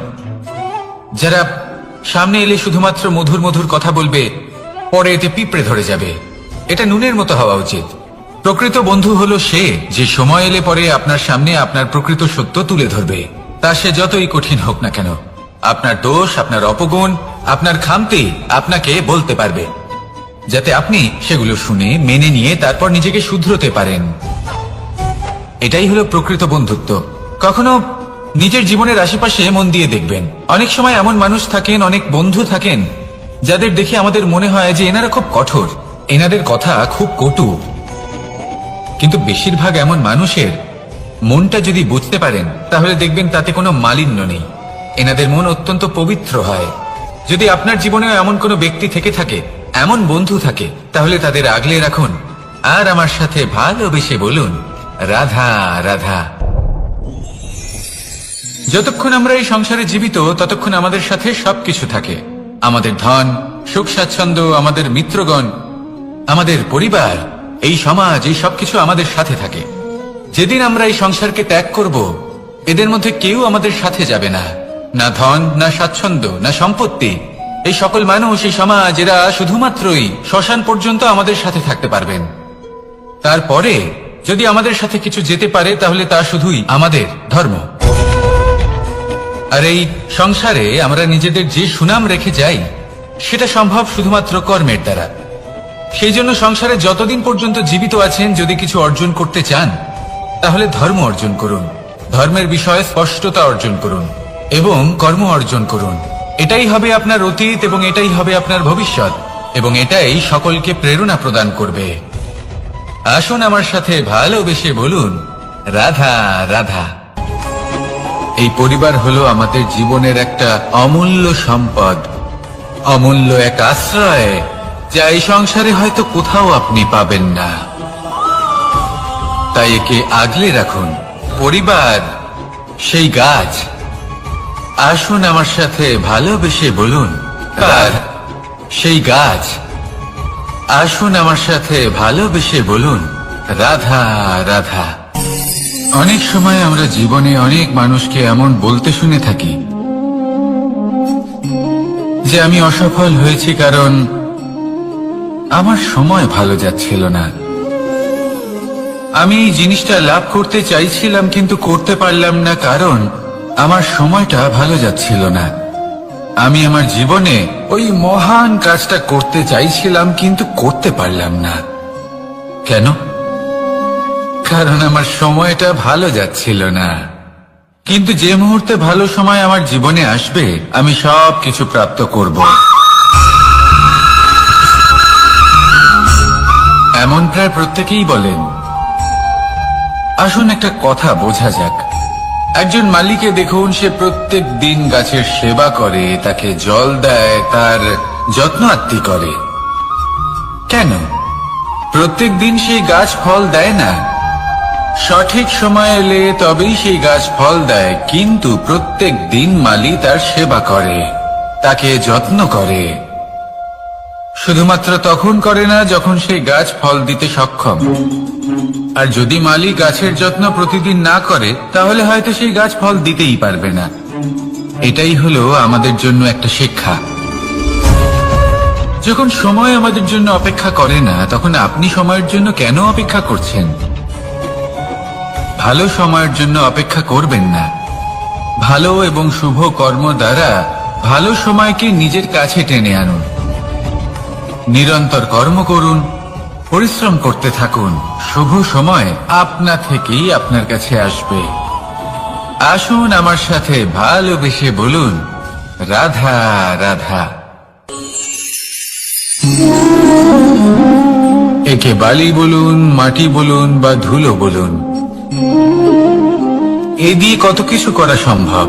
যারা সামনে এলে শুধুমাত্র মধুর মধুর কথা বলবে, পরে এতে পিঁপড়ে ধরে যাবে, এটা নুনের মতো হওয়া উচিত। প্রকৃত বন্ধু হলো সে যে সময় এলে পরে আপনার সামনে আপনার প্রকৃত সত্য তুলে ধরবে, তা সে যতই কঠিন হোক না কেন। আপনার দোষ, আপনার অপগুণ, আপনার খামতি আপনাকে বলতে পারবে, যাতে আপনি সেগুলো শুনে মেনে নিয়ে তারপর নিজেকে শুধরোতে পারেন। এটাই হলো প্রকৃত বন্ধুত্ব। কখনো নিজের জীবনের আশেপাশে মন দিয়ে দেখবেন, অনেক সময় এমন মানুষ থাকেন, অনেক বন্ধু থাকেন, যাদের দেখে আমাদের মনে হয় যে এনারা খুব কঠোর, এনাদের কথা খুব কটু। কিন্তু বেশিরভাগ এমন মানুষের মনটা যদি বুঝতে পারেন, তাহলে দেখবেন তাতে কোনো মালিন্য নেই। এনাদের মন অত্যন্ত পবিত্র হয়। যদি আপনার জীবনেও এমন কোনো ব্যক্তি থেকে থাকে, এমন বন্ধু থাকে, তাহলে তাদের আগলে রাখুন আর আমার সাথে ভালোবেসে বলুন, রাধা রাধা। যতক্ষণ আমরা এই সংসারে জীবিত, ততক্ষণ আমাদের সাথে সবকিছু থাকে। আমাদের ধন, সুখ স্বাচ্ছন্দ্য, আমাদের মিত্রগণ, আমাদের পরিবার, এই সমাজ, এই সবকিছু আমাদের সাথে থাকে। যেদিন আমরা এই সংসারকে ত্যাগ করব, এদের মধ্যে কেউ আমাদের সাথে যাবে না। না ধন, না স্বাচ্ছন্দ্য, না সম্পত্তি। এই সকল মানুষ, এই সমাজ, এরা শুধুমাত্রই শ্মশান পর্যন্ত আমাদের সাথে থাকতে পারবেন। তারপরে যদি আমাদের সাথে কিছু যেতে পারে, তাহলে তা শুধুই আমাদের ধর্ম। আর এই সংসারে আমরা নিজেদের যে সুনাম রেখে যাই, সেটা সম্ভব শুধুমাত্র কর্মের দ্বারা। সেই জন্য সংসারে যতদিন পর্যন্ত জীবিত আছেন, যদি কিছু অর্জন করতে চান, তাহলে ধর্ম অর্জন করুন, ধর্মের বিষয়ে স্পষ্টতা অর্জন করুন এবং কর্ম অর্জন করুন। এটাই হবে আপনার অতীত এবং এটাই হবে আপনার ভবিষ্যৎ, এবং এটাই সকলকে প্রেরণা প্রদান করবে। আসুন আমার সাথে ভালোবেসে বলুন, রাধা রাধা। এই পরিবার হলো আমাদের জীবনের একটা অমূল্য সম্পদ, অমূল্য এক আশ্রয়, যা এই সংসারে হয়তো কোথাও আপনি পাবেন না। তাই একে আগলে রাখুন। পরিবার সেই গাছ। আসুন আমার সাথে ভালোবেসে বলুন, কার সেই গাছ। আসুন আমার সাথে ভালোবেসে বলুন, রাধা রাধা। অনেক সময় আমরা জীবনে অনেক মানুষকে এমন বলতে শুনে থাকি যে আমি অসফল হয়েছি কারণ আমার সময় ভালো যাচ্ছিল না। আমি এই জিনিসটা লাভ করতে চাইছিলাম কিন্তু করতে পারলাম না কারণ আমার সময়টা ভালো যাচ্ছিল না। আমি আমার জীবনে ওই মহান কাজটা করতে চাইছিলাম কিন্তু করতে পারলাম না। কেন? কারণ আমার সময়টা ভালো যাচ্ছিল না। কিন্তু যে মুহূর্তে ভালো সময় আমার জীবনে আসবে, আমি সব কিছু প্রাপ্ত করব। এমন প্রায় প্রত্যেকেই বলেন। আসুন একটা কথা বোঝা যাক। একজন মালিকে দেখুন, সে প্রত্যেক দিন গাছের সেবা করে, তাকে জল দেয়, তার যত্ন আত্তি করে। কেন? প্রত্যেক দিন সেই গাছ ফল দেয় না। সঠিক সময় এলে তবেই সেই গাছ ফল দেয়, কিন্তু প্রত্যেক দিন মালি তার সেবা করে, তাকে যত্ন করে। শুধুমাত্র তখন করে না যখন সেই গাছ ফল দিতে সক্ষম। আর যদি মালি গাছের যত্ন প্রতিদিন না করে, তাহলে হয়তো সেই গাছ ফল দিতেই পারবে না। এটাই হলো আমাদের জন্য একটা শিক্ষা। যখন সময় আমাদের জন্য অপেক্ষা করে না, তখন আপনি সময়ের জন্য কেন অপেক্ষা করছেন? ভালো সময়ের জন্য অপেক্ষা করবেন না। ভালো এবং শুভ কর্ম দ্বারা ভালো সময়কে নিজের কাছে টেনে আনুন। নিরন্তর কর্ম করুন, পরিশ্রম করতে থাকুন। শুভ সময় আপনা থেকেই আপনার কাছে আসবে। আসুন আমার সাথে ভালোবেসে বলুন, রাধা রাধা। একে বালি বলুন, মাটি বলুন বা ধুলো বলুন, এ দিয়ে কত কিছু করা সম্ভব।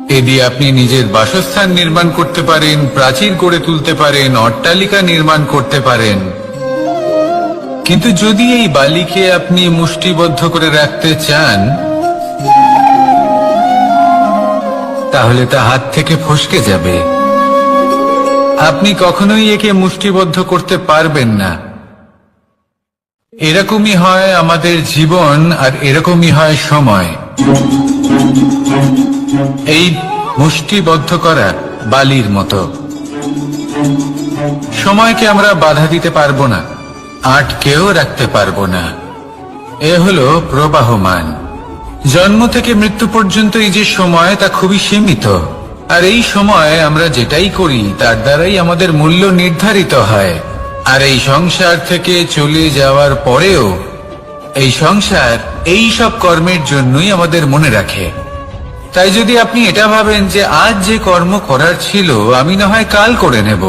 এ দিয়ে আপনি নিজের বাসস্থান নির্মাণ করতে পারেন, প্রাচীর করে তুলতে পারেন, অট্টালিকা নির্মাণ করতে পারেন। কিন্তু যদি এই বালিকে আপনি মুষ্টিবদ্ধ করে রাখতে চান, তাহলে তা হাত থেকে ফসকে যাবে। আপনি কখনোই একে মুষ্টিবদ্ধ করতে পারবেন না। এরকমই হয় আমাদের জীবন, আর এরকমই হয় সময়। এই মুষ্টিবদ্ধ করা বালির মতো। সময়কে আমরা বাধা দিতে পারবো না, আটকেও রাখতে পারবো না। এ হলো প্রবাহমান। জন্ম থেকে মৃত্যু পর্যন্ত এই যে সময়, তা খুবই সীমিত। আর এই সময় আমরা যেটাই করি তার দ্বারাই আমাদের মূল্য নির্ধারিত হয়। আর এই সংসার থেকে চলে যাওয়ার পরেও এই সংসার এই সব কর্মের জন্যই আমাদের মনে রাখে। তাই যদি আপনি এটা ভাবেন যে আজ যে কর্ম করার ছিল আমি না হয় কাল করে নেব,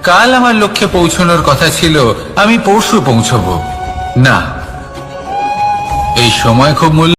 কাল আমার লক্ষ্যে পৌঁছানোর কথা ছিল আমি পরশু পৌঁছবো, না, এই সময় খুব মূল্য।